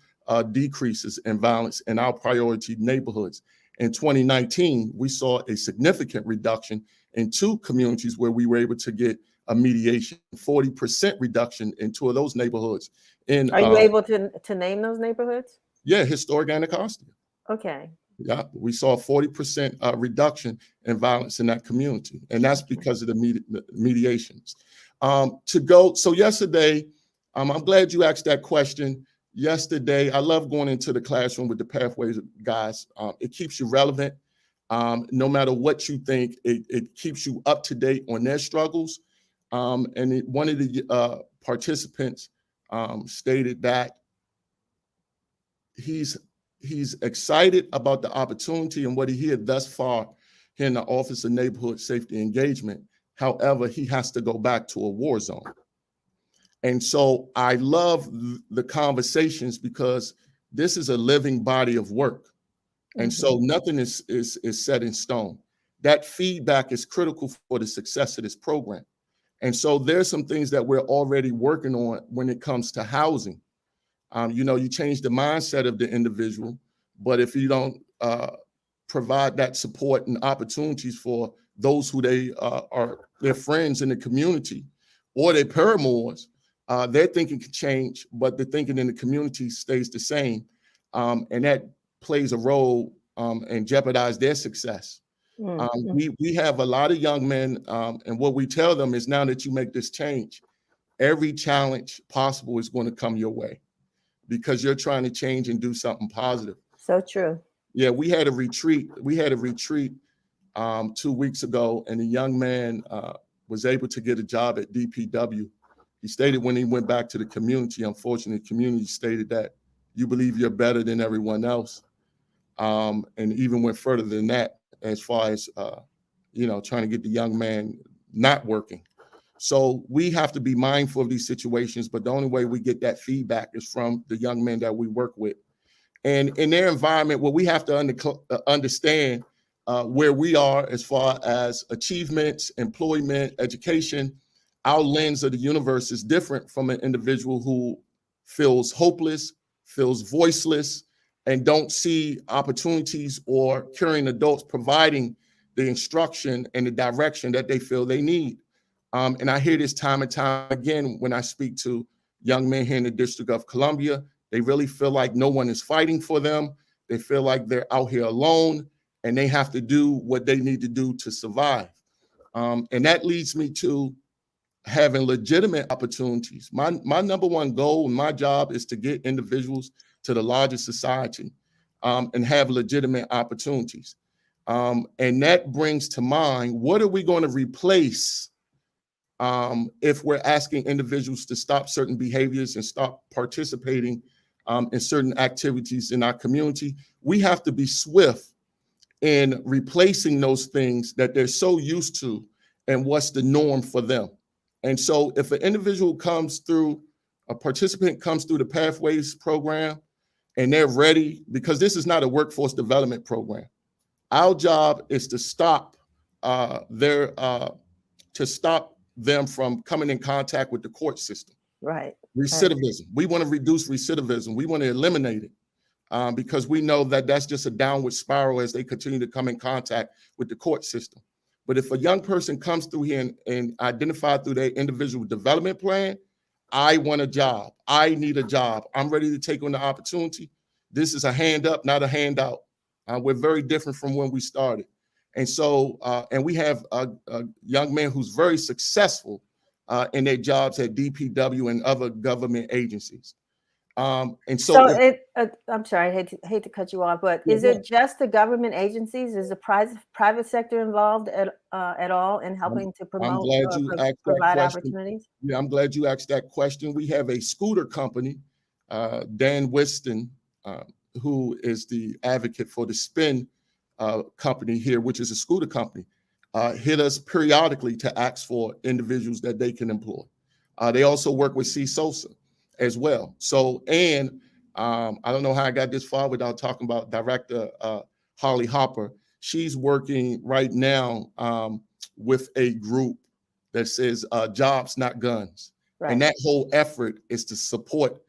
decreases in violence in our priority neighborhoods. In 2019, we saw a significant reduction in 2 communities where we were able to get a mediation, 40% reduction in 2 of those neighborhoods. Are you able to name those neighborhoods? Yeah, historic Anacostia. Okay. Yeah, we saw a 40% reduction in violence in that community, and that's because of the mediations. So yesterday, I'm glad you asked that question. Yesterday, I love going into the classroom with the Pathways guys. It keeps you relevant. No matter what you think, it keeps you up to date on their struggles. One of the participants stated that he's excited about the opportunity and what he had thus far here in the Office of Neighborhood Safety Engagement. However, he has to go back to a war zone. And so I love the conversations because this is a living body of work. And so nothing is set in stone. That feedback is critical for the success of this program. And so there's some things that we're already working on when it comes to housing. You change the mindset of the individual, but if you don't provide that support and opportunities for those who they are their friends in the community or their paramours, their thinking can change, but the thinking in the community stays the same. And that plays a role and jeopardize their success. We have a lot of young men, and what we tell them is, now that you make this change, every challenge possible is going to come your way because you're trying to change and do something positive. So true. Yeah, we had a retreat. 2 weeks ago, and a young man was able to get a job at DPW. He stated when he went back to the community, unfortunately, the community stated that you believe you're better than everyone else. And even went further than that as far as, trying to get the young man not working. So we have to be mindful of these situations, but the only way we get that feedback is from the young men that we work with. And in their environment, we have to understand where we are as far as achievements, employment, education. Our lens of the universe is different from an individual who feels hopeless, feels voiceless, and don't see opportunities or caring adults providing the instruction and the direction that they feel they need. And I hear this time and time again when I speak to young men here in the District of Columbia. They really feel like no one is fighting for them. They feel like they're out here alone and they have to do what they need to do to survive. And that leads me to having legitimate opportunities. My number one goal and my job is to get individuals to the larger society and have legitimate opportunities. And that brings to mind, what are we going to replace if we're asking individuals to stop certain behaviors and stop participating in certain activities in our community? We have to be swift in replacing those things that they're so used to and what's the norm for them. And so if an individual a participant comes through the Pathways program and they're ready, because this is not a workforce development program. Our job is to stop them from coming in contact with the court system. Right. Recidivism. Right. We want to reduce recidivism. We want to eliminate it because we know that that's just a downward spiral as they continue to come in contact with the court system. But if a young person comes through here and identified through their individual development plan, I want a job. I need a job. I'm ready to take on the opportunity. This is a hand up, not a handout. We're very different from when we started. And so, and we have a young man who's very successful in their jobs at DPW and other government agencies. And so I'm sorry, I hate to cut you off, but is it just the government agencies? Is the private sector involved at all in helping to promote provide opportunities? Yeah, I'm glad you asked that question. We have a scooter company, Dan Whiston, who is the advocate for the Spin company here, which is a scooter company. hit us periodically to ask for individuals that they can employ. They also work with CSOSA as well. So, and I don't know how I got this far without talking about Director Holly Hopper. She's working right now with a group that says jobs, not guns. Right. And that whole effort is to support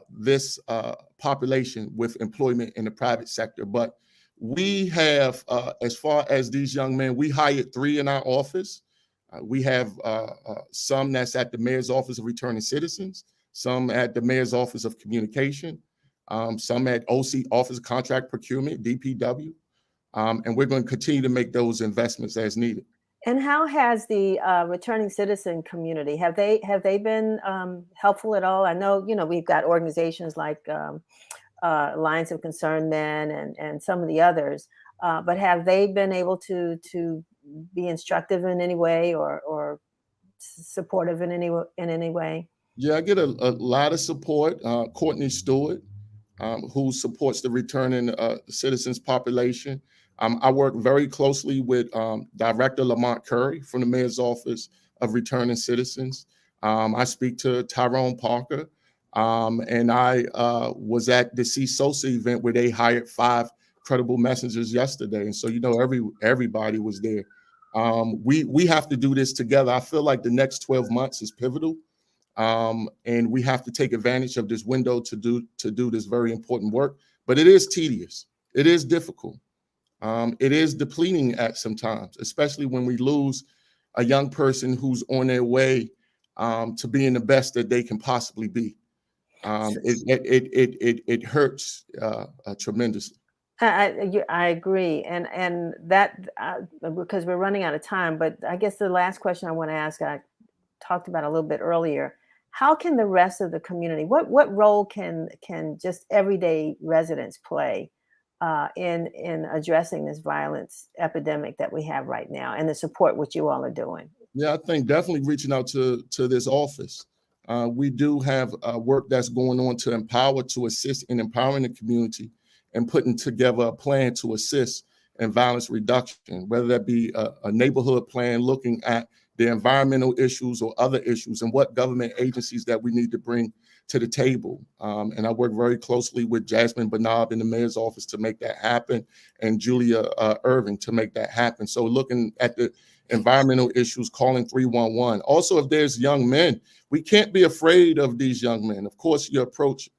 this population with employment in the private sector. But we have, as far as these young men, we hired 3 in our office. We have some that's at the Mayor's Office of Returning Citizens, some at the Mayor's Office of Communication, some at OC, Office of Contract Procurement, DPW. And we're going to continue to make those investments as needed. And how has the returning citizen community, have they been helpful at all? I know, we've got organizations like Alliance of Concerned Men and some of the others, but have they been able to be instructive in any way or supportive in any way? Yeah, I get a lot of support. Courtney Stewart, who supports the returning citizens population. I work very closely with Director Lamont Curry from the Mayor's Office of Returning Citizens. I speak to Tyrone Parker, and I was at the CSOSA event where they hired 5 credible messengers yesterday, and so everybody was there. We have to do this together. I feel like the next 12 months is pivotal, and we have to take advantage of this window to do this very important work. But it is tedious. It is difficult. It is depleting at some times, especially when we lose a young person who's on their way to being the best that they can possibly be. It hurts tremendously. I agree, and that because we're running out of time. But I guess the last question I want to ask, I talked about a little bit earlier. How can the rest of the community? What role can just everyday residents play in addressing this violence epidemic that we have right now, and the support which you all are doing? Yeah, I think definitely reaching out to this office. We do have work that's going on to empower, to assist in empowering the community and putting together a plan to assist in violence reduction, whether that be a neighborhood plan looking at the environmental issues or other issues and what government agencies that we need to bring to the table. And I work very closely with Jasmine Benab in the Mayor's Office to make that happen, and Julia Irving to make that happen. So looking at the environmental issues, calling 311. Also, if there's young men, we can't be afraid of these young men. Of course, your approach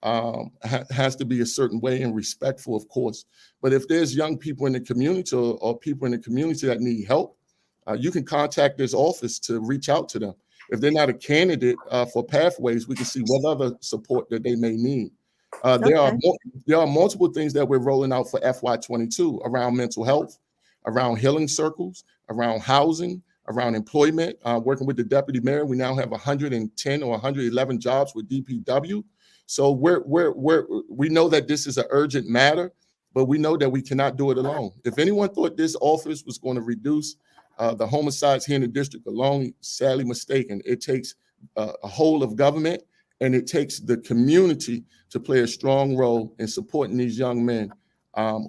has to be a certain way and respectful, of course. But if there's young people in the community or people in the community that need help, you can contact this office to reach out to them. If they're not a candidate for Pathways, we can see what other support that they may need. There are multiple things that we're rolling out for FY22 around mental health, around healing circles, around housing, around employment. Working with the deputy mayor, we now have 110 or 111 jobs with DPW. So we know that this is an urgent matter, but we know that we cannot do it alone. If anyone thought this office was going to reduce the homicides here in the district alone, sadly mistaken. It takes a whole of government, and it takes the community to play a strong role in supporting these young men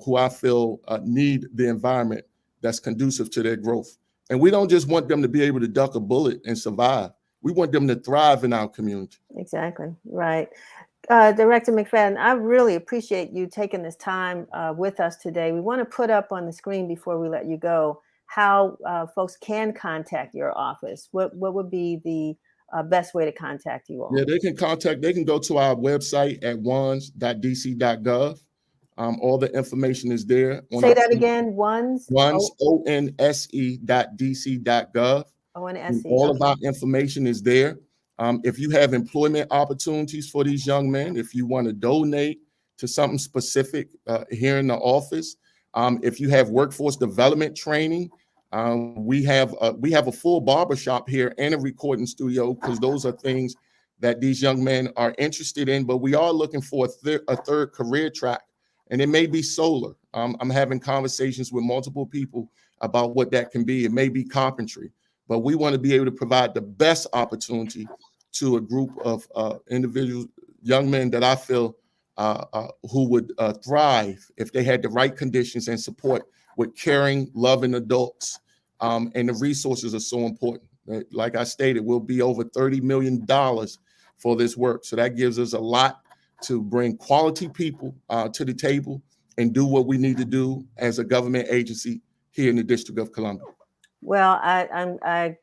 who I feel need the environment that's conducive to their growth. And we don't just want them to be able to duck a bullet and survive. We want them to thrive in our community. Exactly, right. Director McFadden, I really appreciate you taking this time with us today. We want to put up on the screen before we let you go how folks can contact your office. What would be the best way to contact you all? Yeah, they can go to our website at ones.dc.gov. All the information is there. Say that again, onse.dc.gov. ONSE. All of our information is there. If you have employment opportunities for these young men, if you want to donate to something specific here in the office, if you have workforce development training, we have a full barbershop here and a recording studio, because those are things that these young men are interested in. But we are looking for a third career track, and it may be solar. I'm having conversations with multiple people about what that can be. It may be carpentry, but we want to be able to provide the best opportunity to a group of individuals, young men that I feel who would thrive if they had the right conditions and support with caring, loving adults And the resources are so important. Like I stated, we'll be over $30 million for this work. So that gives us a lot to bring quality people to the table and do what we need to do as a government agency here in the District of Columbia. Well, I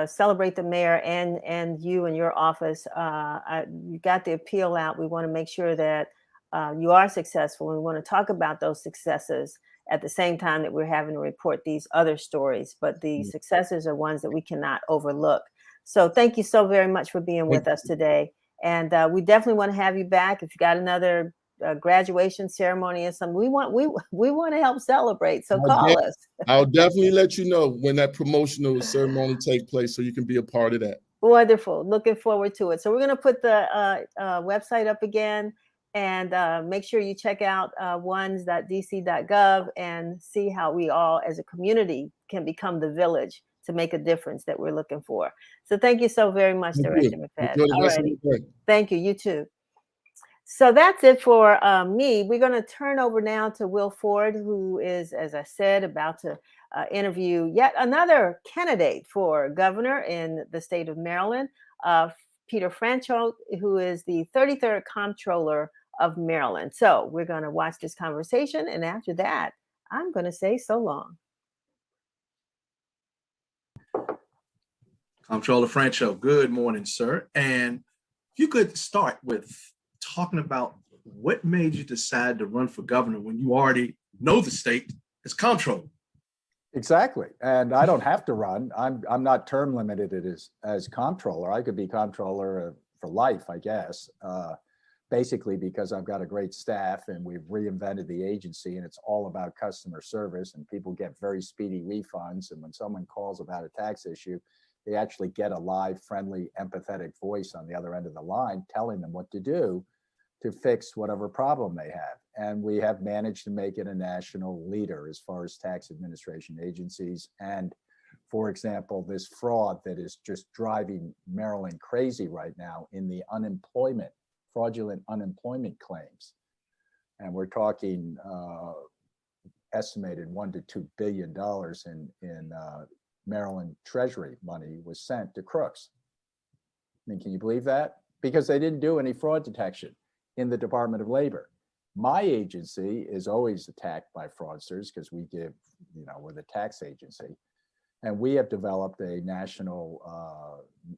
celebrate the mayor and you and your office. You got the appeal out. We want to make sure that you are successful. We want to talk about those successes at the same time that we're having to report these other stories. But the successes are ones that we cannot overlook. So thank you so very much for being with us today. And we definitely want to have you back. If you got another graduation ceremony or something, we want to help celebrate. So call us. I'll definitely let you know when that promotional ceremony takes place so you can be a part of that. Wonderful. Looking forward to it. So we're going to put the website up again, and make sure you check out ones.dc.gov and see how we all as a community can become the village to make a difference that we're looking for. So thank you so very much, Director McFadden. All right. Thank you. You too. So that's it for me. We're going to turn over now to Will Ford, who is, as I said, about to interview yet another candidate for governor in the state of Maryland, Peter Franchot, who is the 33rd Comptroller of Maryland. So we're going to watch this conversation, and after that, I'm going to say so long. Comptroller Franchot, good morning, sir. And if you could start with talking about what made you decide to run for governor when you already know the state as comptroller. Exactly, and I don't have to run. I'm not term limited as comptroller. I could be comptroller for life, I guess. Basically because I've got a great staff and we've reinvented the agency, and it's all about customer service, and people get very speedy refunds. And when someone calls about a tax issue, they actually get a live, friendly, empathetic voice on the other end of the line telling them what to do to fix whatever problem they have. And we have managed to make it a national leader as far as tax administration agencies. And for example, this fraud that is just driving Maryland crazy right now in the fraudulent unemployment claims. And we're talking estimated $1 to $2 billion in Maryland Treasury money was sent to crooks. I mean, can you believe that? Because they didn't do any fraud detection in the Department of Labor. My agency is always attacked by fraudsters because we're the tax agency. And we have developed a national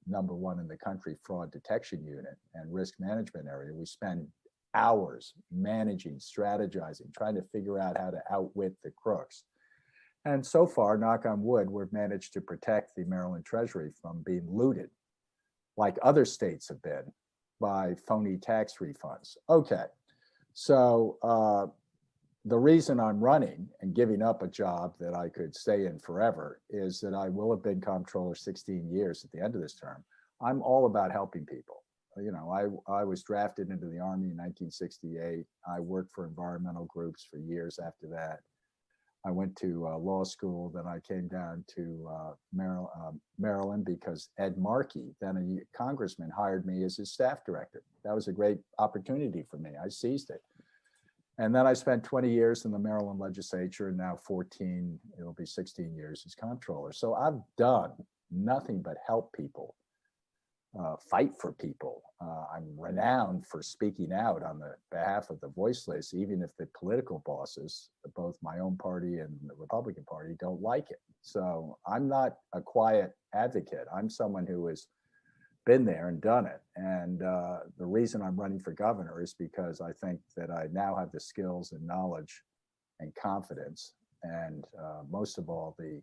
#1 in the country fraud detection unit and risk management area. We spend hours managing, strategizing, trying to figure out how to outwit the crooks. And so far, knock on wood, we've managed to protect the Maryland Treasury from being looted, like other states have been, by phony tax refunds. Okay, so the reason I'm running and giving up a job that I could stay in forever is that I will have been comptroller 16 years at the end of this term. I'm all about helping people. You know, I was drafted into the Army in 1968. I worked for environmental groups for years after that. I went to law school, then I came down to Maryland because Ed Markey, then a congressman, hired me as his staff director. That was a great opportunity for me. I seized it. And then I spent 20 years in the Maryland legislature, and now 14, it'll be 16 years as comptroller. So I've done nothing but help people, fight for people. I'm renowned for speaking out on the behalf of the voiceless, even if the political bosses, both my own party and the Republican Party, don't like it. So I'm not a quiet advocate. I'm someone who has been there and done it. And the reason I'm running for governor is because I think that I now have the skills and knowledge and confidence, and most of all, the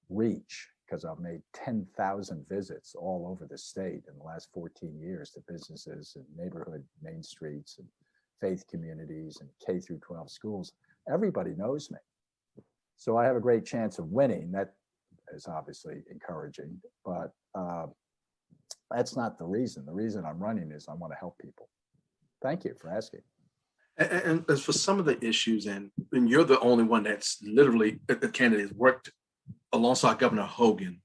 reach, because I've made 10,000 visits all over the state in the last 14 years to businesses and neighborhood main streets and faith communities and K through 12 schools. Everybody knows me. So I have a great chance of winning. That is obviously encouraging, but that's not the reason. The reason I'm running is I want to help people. Thank you for asking. And as for some of the issues, and you're the only one that's literally, the candidate worked alongside Governor Hogan,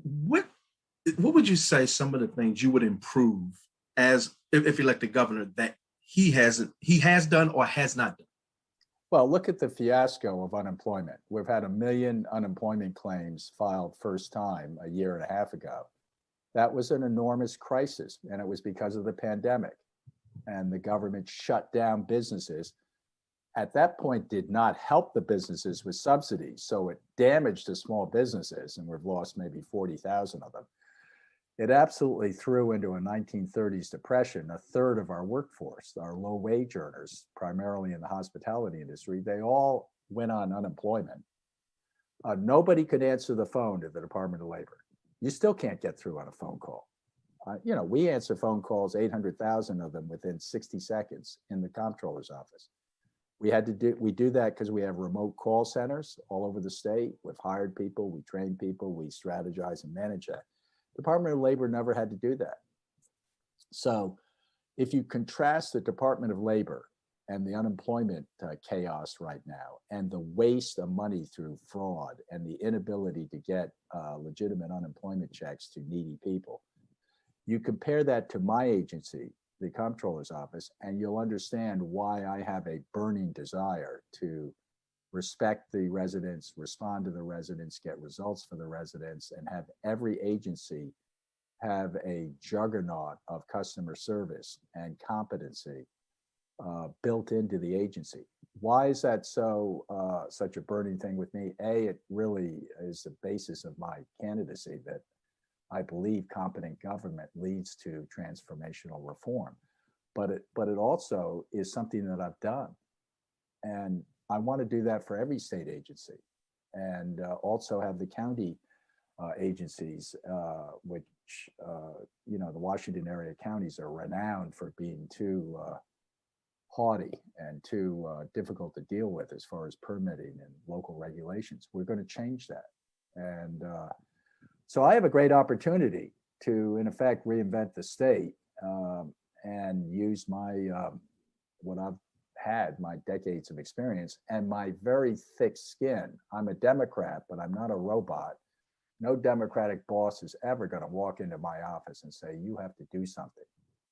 what would you say some of the things you would improve as if elected governor that he has done or has not done? Well, look at the fiasco of unemployment. We've had 1 million unemployment claims filed first time a year and a half ago. That was an enormous crisis, and it was because of the pandemic. And the government shut down businesses. At that point, did not help the businesses with subsidies. So it damaged the small businesses, and we've lost maybe 40,000 of them. It absolutely threw into a 1930s depression. A third of our workforce, our low wage earners, primarily in the hospitality industry, they all went on unemployment. Nobody could answer the phone to the Department of Labor. You still can't get through on a phone call. We answer phone calls, 800,000 of them within 60 seconds in the comptroller's office. We do that because we have remote call centers all over the state. We've hired people, we train people, we strategize and manage that. Department of Labor never had to do that. So if you contrast the Department of Labor and the unemployment chaos right now, and the waste of money through fraud and the inability to get legitimate unemployment checks to needy people, you compare that to my agency, the comptroller's office, and you'll understand why I have a burning desire to respect the residents, respond to the residents, get results for the residents, and have every agency have a juggernaut of customer service and competency built into the agency. Why is that such a burning thing with me? It really is the basis of my candidacy, that I believe competent government leads to transformational reform. But it also is something that I've done. And I want to do that for every state agency, and also have the county agencies, which, the Washington area counties are renowned for being too haughty and too difficult to deal with as far as permitting and local regulations. We're going to change that. And so I have a great opportunity to, in effect, reinvent the state and use what I've had, my decades of experience and my very thick skin. I'm a Democrat, but I'm not a robot. No Democratic boss is ever going to walk into my office and say, you have to do something.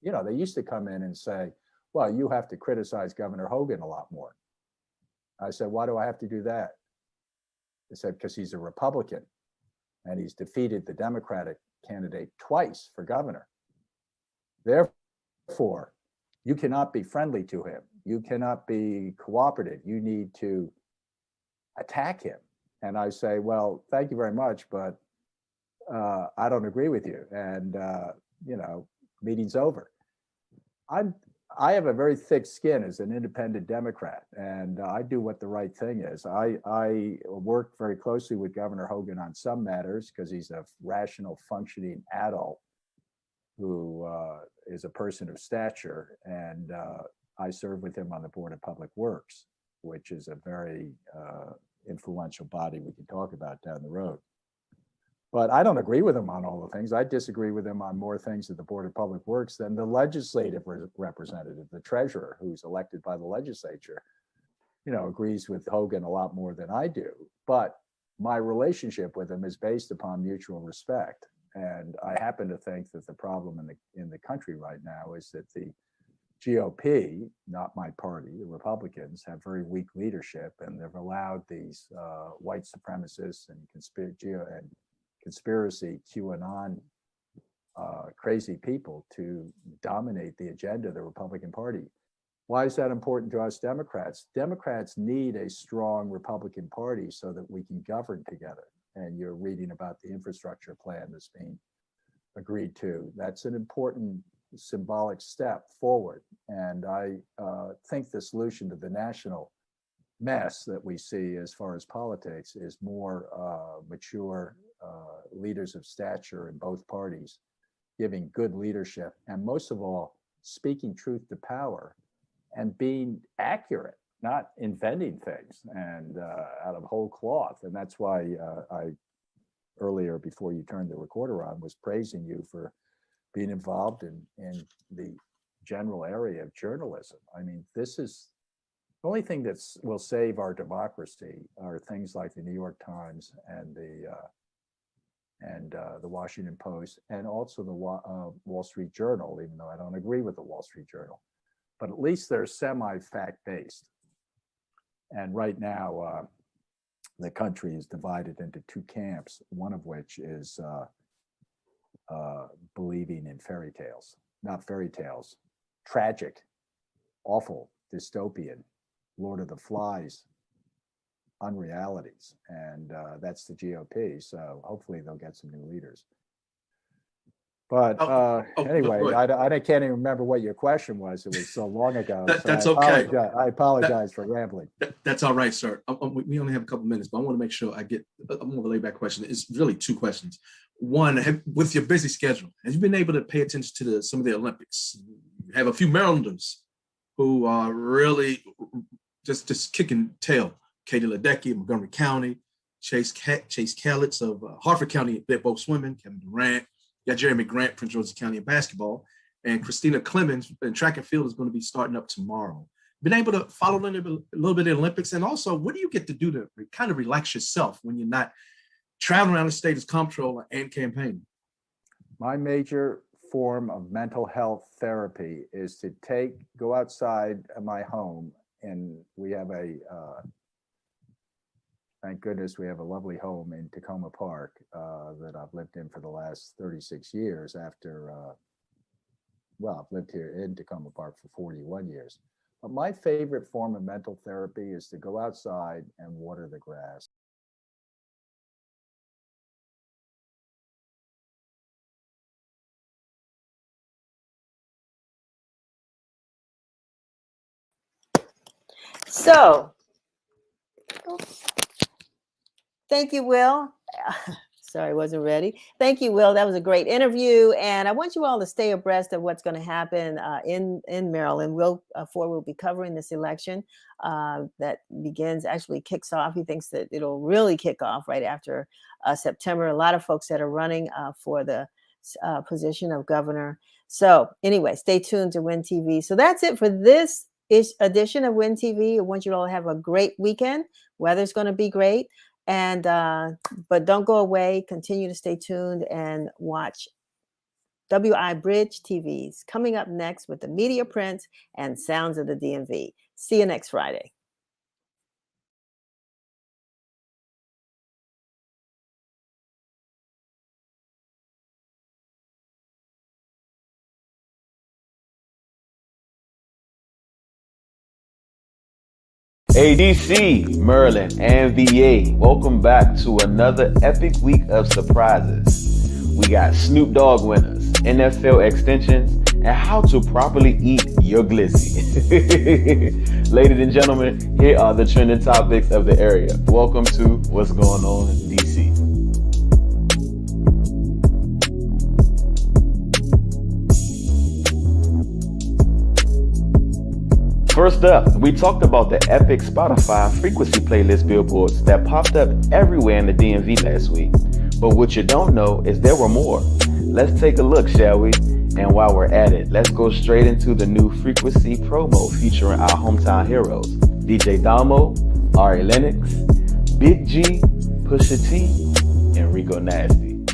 They used to come in and say, well, you have to criticize Governor Hogan a lot more. I said, why do I have to do that? They said, because he's a Republican and he's defeated the Democratic candidate twice for governor. Therefore, you cannot be friendly to him. You cannot be cooperative. You need to attack him. And I say, well, thank you very much, but I don't agree with you. And, meeting's over. I have a very thick skin as an independent Democrat, and I do what the right thing is. I work very closely with Governor Hogan on some matters because he's a rational, functioning adult who is a person of stature, and I serve with him on the Board of Public Works, which is a very influential body we can talk about down the road. But I don't agree with him on all the things. I disagree with him on more things at the Board of Public Works than the legislative representative, the treasurer, who's elected by the legislature, agrees with Hogan a lot more than I do. But my relationship with him is based upon mutual respect. And I happen to think that the problem in the country right now is that the GOP, not my party, the Republicans, have very weak leadership, and they've allowed these white supremacists and conspiracy QAnon crazy people to dominate the agenda of the Republican Party. Why is that important to us Democrats? Democrats need a strong Republican Party so that we can govern together. And you're reading about the infrastructure plan that's being agreed to. That's an important symbolic step forward. And I think the solution to the national mess that we see as far as politics is more mature leaders of stature in both parties, giving good leadership, and most of all, speaking truth to power and being accurate, not inventing things and out of whole cloth. And that's why I earlier, before you turned the recorder on, was praising you for being involved in the general area of journalism. I mean, this is the only thing that will save our democracy are things like the New York Times and the Washington Post, and also the Wall Street Journal, even though I don't agree with the Wall Street Journal. But at least they're semi-fact-based. And right now, the country is divided into two camps, one of which is believing in fairy tales, not fairy tales, tragic, awful, dystopian, Lord of the Flies unrealities. And that's the GOP. So hopefully they'll get some new leaders. But anyway, I can't even remember what your question was. It was so long ago. That's so okay. I apologize for rambling. That's all right, sir. We only have a couple minutes, but I want to make sure I'm going to lay back question. It's really two questions. One, with your busy schedule, have you been able to pay attention to some of the Olympics? You have a few Marylanders who are really just kicking tail. Katie Ledecky of Montgomery County, Chase Kalitz of Harford County, they're both swimming, Kevin Durant. You got Jeremy Grant, Prince George's County in basketball, and Christina Clemens in track and field is going to be starting up tomorrow. Been able to follow a little bit of the Olympics, and also, what do you get to do to kind of relax yourself when you're not traveling around the state as comptroller and campaigning? My major form of mental health therapy is to go outside of my home, and we have thank goodness we have a lovely home in Tacoma Park that I've lived in for the last 36 years after, I've lived here in Tacoma Park for 41 years. But my favorite form of mental therapy is to go outside and water the grass. So, thank you, Will. Sorry, wasn't ready. Thank you, Will. That was a great interview. And I want you all to stay abreast of what's going to happen in Maryland. Will Ford will be covering this election that kicks off. He thinks that it'll really kick off right after September. A lot of folks that are running for the position of governor. So anyway, stay tuned to Win TV. So that's it for this edition of Win TV. I want you all to have a great weekend. Weather's going to be great. And but don't go away. Continue to stay tuned and watch WI Bridge TV's coming up next with the media prints and sounds of the DMV. See you next Friday. ADC, Maryland, and VA, welcome back to another epic week of surprises. We got Snoop Dogg winners, NFL extensions, and how to properly eat your glizzy. Ladies and gentlemen, here are the trending topics of the area. Welcome to What's Going On DC. First up, we talked about the epic Spotify frequency playlist billboards that popped up everywhere in the DMV last week. But what you don't know is there were more. Let's take a look, shall we? And while we're at it, let's go straight into the new frequency promo featuring our hometown heroes, DJ Damo, Ari Lennox, Big G, Pusha T, and Rico Nasty.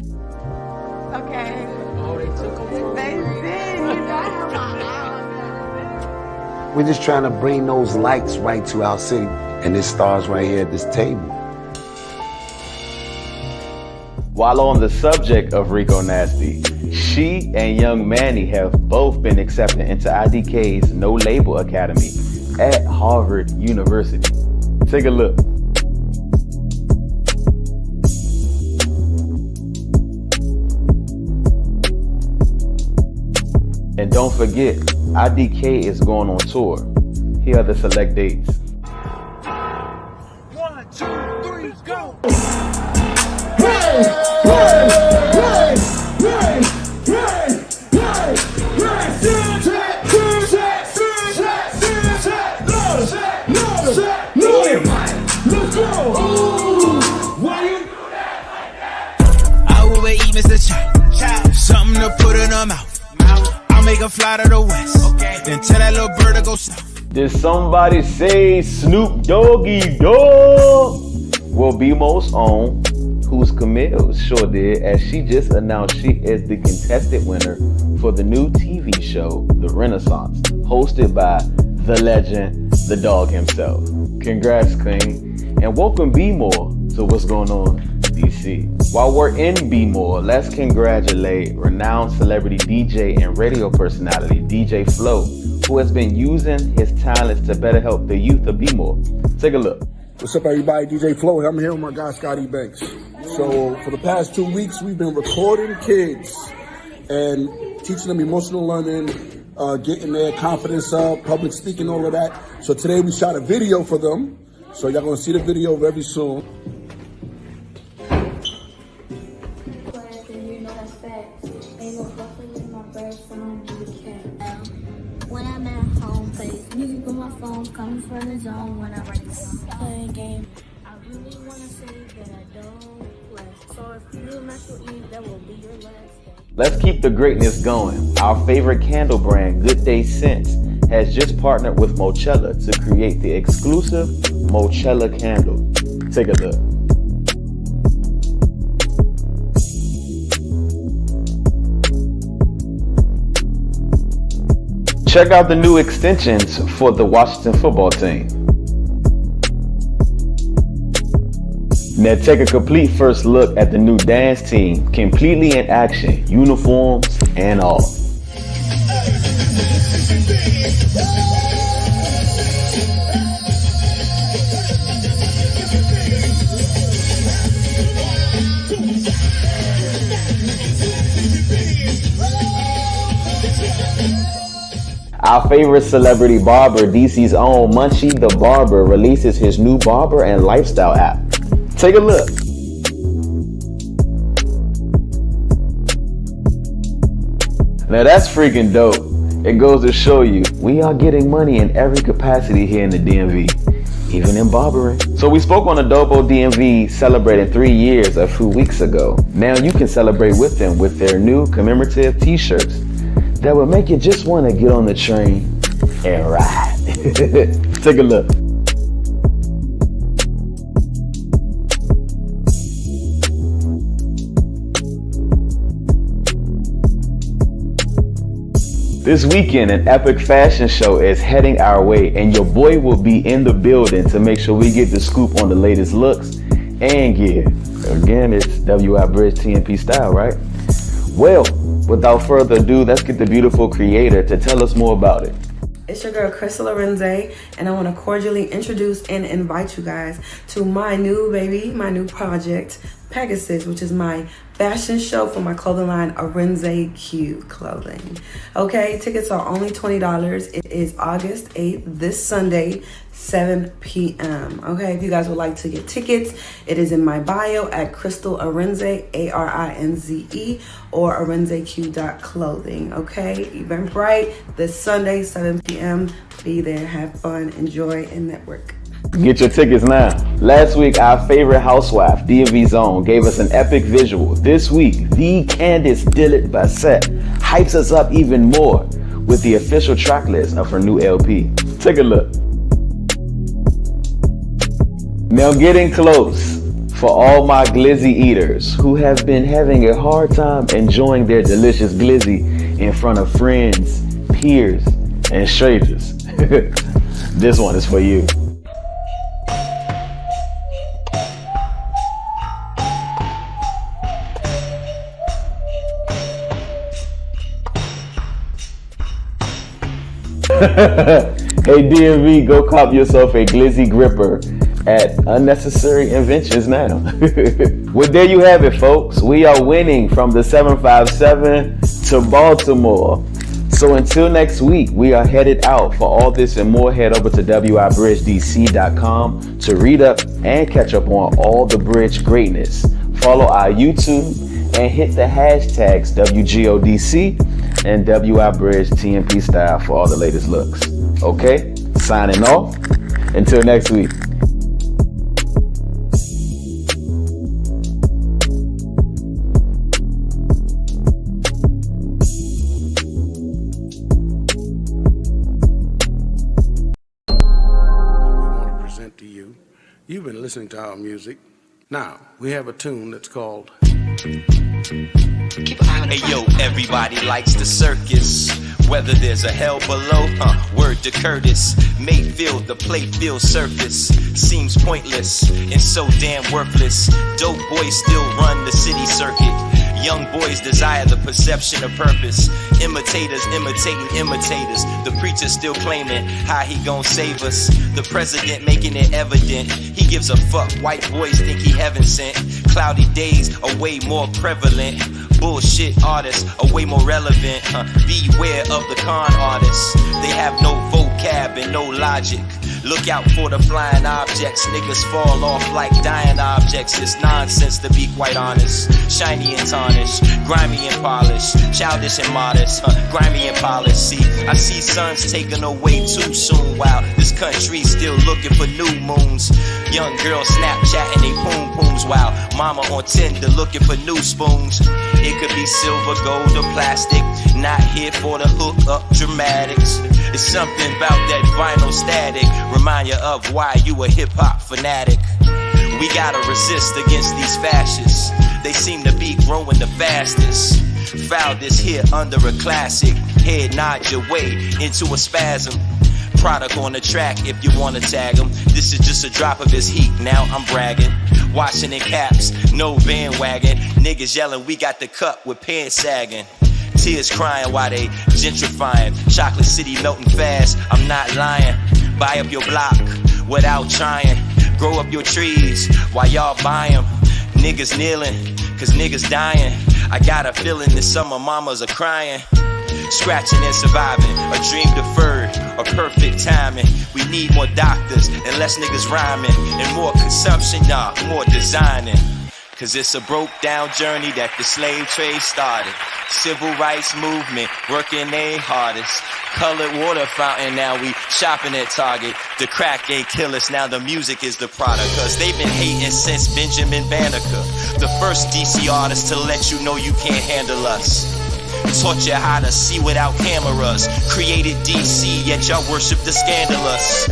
Okay. Oh, they took them. We're just trying to bring those lights right to our city. And it starts right here at this table. While on the subject of Rico Nasty, she and Young Manny have both been accepted into IDK's No Label Academy at Harvard University. Take a look. And don't forget, IDK is going on tour. Here are the select dates. 1, 2, 3, go! I will be eating Mr. Chop. Something to put in her mouth. Make a fly to the west, then tell that little bird to go south. Did somebody say Snoop Doggy Dogg will be most on? Who's Camille sure did, as she just announced she is the contested winner for the new TV show, The Renaissance, hosted by the legend, the dog himself. Congrats, Queen. And welcome B More to What's Going On DC. While we're in B More, let's congratulate renowned celebrity DJ and radio personality DJ Flo, who has been using his talents to better help the youth of B More. Take a look. What's up, everybody? DJ Flo. I'm here with my guy Scotty Banks. So for the past 2 weeks, we've been recording kids and teaching them emotional learning, getting their confidence up, public speaking, all of that. So today we shot a video for them. So y'all gonna see the video very soon. When I'm at home, play music on my phone, coming from the zone when I write the song. Playing game, I really wanna say that I don't play. So if you mess with me, that will be your last day. Let's keep the greatness going. Our favorite candle brand, Good Day Scents, has just partnered with Mochella to create the exclusive Mochella candle. Take a look. Check out the new extensions for the Washington football team. Now take a complete first look at the new dance team, completely in action, uniforms and all. Our favorite celebrity barber, DC's own Munchie the Barber, releases his new barber and lifestyle app. Take a look. Now that's freaking dope. It goes to show you, we are getting money in every capacity here in the DMV, even in barbering. So we spoke on Adobo DMV celebrating 3 years a few weeks ago. Now you can celebrate with them with their new commemorative t-shirts that will make you just want to get on the train and ride. Take a look. This weekend, an epic fashion show is heading our way, and your boy will be in the building to make sure we get the scoop on the latest looks and gear. Again, it's WI Bridge TNP style, right? Well, without further ado, let's get the beautiful creator to tell us more about it. It's your girl, Crystal Lorenze, and I want to cordially introduce and invite you guys to my new baby, my new project, Pegasus, which is my fashion show for my clothing line, Arenze Q Clothing. Okay, tickets are only $20. It is August 8th, this Sunday, 7 p.m. Okay, if you guys would like to get tickets, it is in my bio at Crystal Arenze, ARINZE, or arenzeq.clothing. Okay, Eventbrite this Sunday, 7 p.m. Be there, have fun, enjoy, and network. Get your tickets now. Last week, our favorite housewife, DMV Zone, gave us an epic visual. This week, the Candice Dillard Bassett hypes us up even more with the official track list of her new LP. Take a look. Now getting close for all my glizzy eaters who have been having a hard time enjoying their delicious glizzy in front of friends, peers, and strangers. This one is for you. Hey DMV, go cop yourself a glizzy gripper at Unnecessary Inventions now. Well, there you have it, folks. We are winning from the 757 to Baltimore. So until next week, we are headed out. For all this and more, head over to wibridgedc.com to read up and catch up on all the bridge greatness. Follow our YouTube and hit the hashtags WGODC and WIBridgeTNP style for all the latest looks. Okay, signing off. Until next week. You've been listening to our music. Now, we have a tune that's called... Hey yo, everybody likes the circus. Whether there's a hell below, word to Curtis. Mayfield, the playfield surface seems pointless and so damn worthless. Dope boys still run the city circuit. Young boys desire the perception of purpose. Imitators imitating imitators. The preacher still claiming how he gon' save us. The president making it evident he gives a fuck. White boys think he heaven sent. Cloudy days are way more prevalent. Bullshit artists are way more relevant. Beware of the con artists. They have no vocab and no logic. Look out for the flying objects. Niggas fall off like dying objects. It's nonsense to be quite honest. Shiny and tarnished, grimy and polished, childish and modest, grimy and polished. See, I see sons taken away too soon while this country's still looking for new moons. Young girls Snapchatting they poom pooms while mama on Tinder looking for new spoons. It could be silver, gold, or plastic. Not here for the hook up dramatics. It's something about that vinyl static. Remind you of why you a hip hop fanatic. We gotta resist against these fascists. They seem to be growing the fastest. Foul this here under a classic. Head nod your way into a spasm. Product on the track if you wanna tag him. This is just a drop of his heat, now I'm bragging. Washing in caps, no bandwagon. Niggas yelling we got the cup with pants sagging. Tears crying while they gentrifying. Chocolate City melting fast, I'm not lying. Buy up your block without trying. Grow up your trees while y'all buy them. Niggas kneeling, cause niggas dying. I got a feeling that some of mamas are crying. Scratching and surviving, a dream deferred, a perfect timing. We need more doctors and less niggas rhyming. And more consumption, more designing. Cause it's a broke down journey that the slave trade started. Civil rights movement, working their hardest. Colored water fountain, now we shopping at Target. The crack ain't kill us, now the music is the product. Cause they've been hating since Benjamin Banneker. The first DC artist to let you know you can't handle us. Taught you how to see without cameras. Created DC, yet y'all worship the scandalous.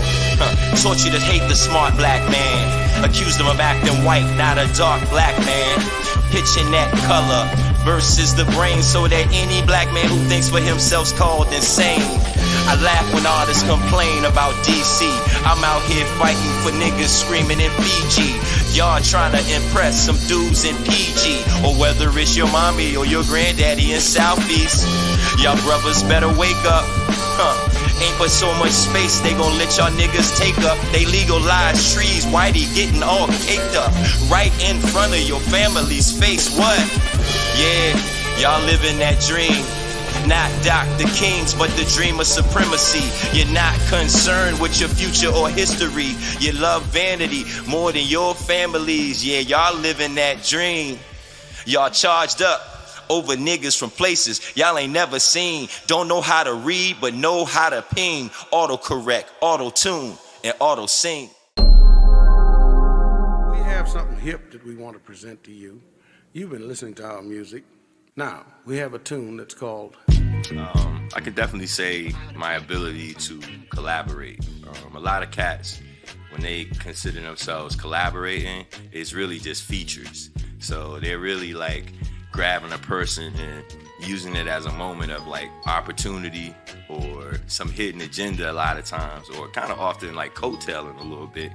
Taught you to hate the smart black man. Accused him of acting white, not a dark black man. Pitching that color versus the brain, so that any black man who thinks for himself's called insane. I laugh when artists complain about DC. I'm out here fighting for niggas screaming in Fiji. Y'all trying to impress some dudes in PG, or whether it's your mommy or your granddaddy in Southeast. Y'all brothers better wake up. Ain't but so much space they gon' let y'all niggas take up. They legalize trees, whitey getting all caked up right in front of your family's face. What? Yeah, y'all living that dream. Not Dr. King's, but the dream of supremacy. You're not concerned with your future or history. You love vanity more than your families. Yeah, y'all living that dream. Y'all charged up over niggas from places y'all ain't never seen. Don't know how to read, but know how to ping. Autocorrect, auto-tune, and auto-sing. We have something hip that we want to present to you. You've been listening to our music. Now, we have a tune that's called... I can definitely say my ability to collaborate. A lot of cats, when they consider themselves collaborating, it's really just features. So they're really like grabbing a person and using it as a moment of like opportunity or some hidden agenda a lot of times, or kind of often like coattailing a little bit.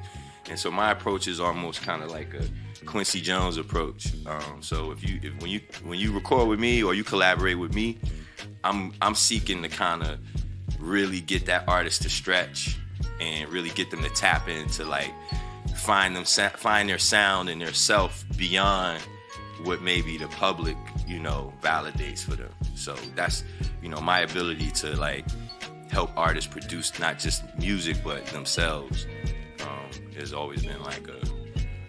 And so my approach is almost kind of like a Quincy Jones approach. So when you record with me or you collaborate with me, I'm seeking to kind of really get that artist to stretch and really get them to tap into like find their sound and their self beyond what maybe the public, validates for them. So that's, my ability to like help artists produce not just music but themselves has always been like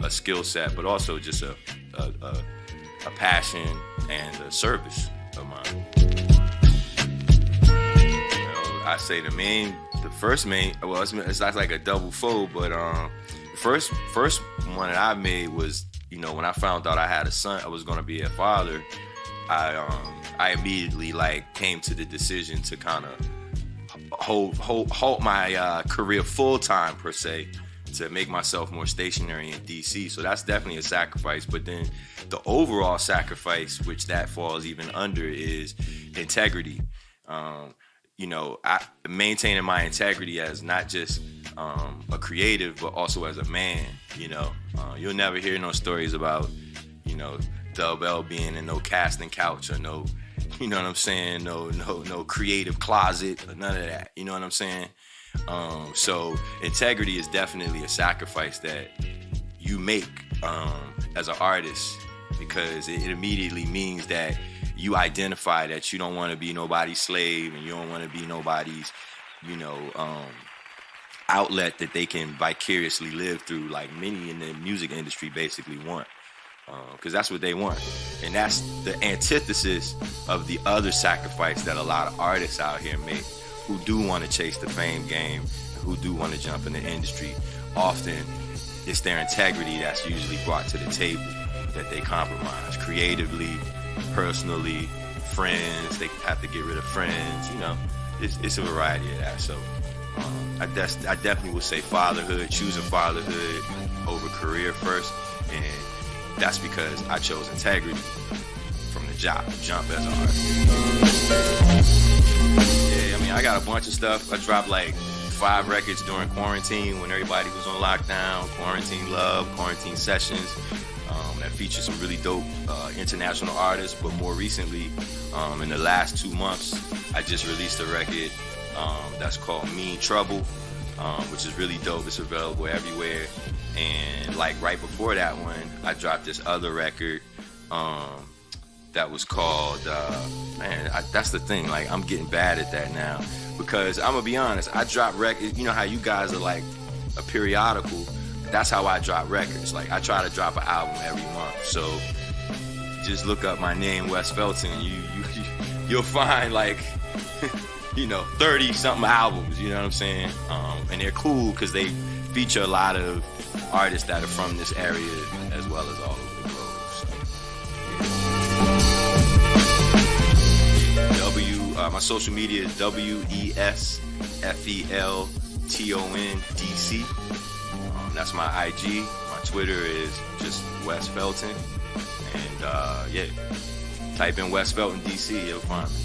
a skill set, but also just a passion and a service of mine. I say the first main, well, it's not like a double fold, but the first one that I made was, when I found out I had a son, I was gonna be a father. I immediately like came to the decision to kind of halt my career full time per se, to make myself more stationary in DC. So that's definitely a sacrifice. But then the overall sacrifice, which that falls even under, is integrity. maintaining my integrity as not just a creative, but also as a man. You'll never hear no stories about, Dub L being in no casting couch or no, you know what I'm saying? No creative closet or none of that. You know what I'm saying? So integrity is definitely a sacrifice that you make as an artist, because it immediately means that you identify that you don't want to be nobody's slave, and you don't want to be nobody's, outlet that they can vicariously live through, like many in the music industry basically want. Because that's what they want. And that's the antithesis of the other sacrifice that a lot of artists out here make, who do want to chase the fame game, who do want to jump in the industry. Often it's their integrity that's usually brought to the table that they compromise creatively, personally, friends. They have to get rid of friends. It's a variety of that. So I definitely would say fatherhood, choosing fatherhood over career first. And that's because I chose integrity from the jump as an artist. Yeah, I got a bunch of stuff. I dropped like 5 records during quarantine when everybody was on lockdown. Quarantine Love, Quarantine Sessions. That featured some really dope international artists. But more recently, in the last 2 months, I just released a record that's called Mean Trouble, which is really dope. It's available everywhere. And like right before that one, I dropped this other record that was called, that's the thing, like I'm getting bad at that now, because I'm gonna be honest, I drop records, how you guys are like a periodical, that's how I drop records. Like I try to drop an album every month. So just look up my name, Wes Felton, you'll find like 30 something albums, you know what I'm saying? And they're cool because they feature a lot of artists that are from this area as well as all over the globe. So. My social media is WESFELTONDC. That's my IG. My Twitter is just Wes Felton. And type in Wes Felton DC, you'll find me.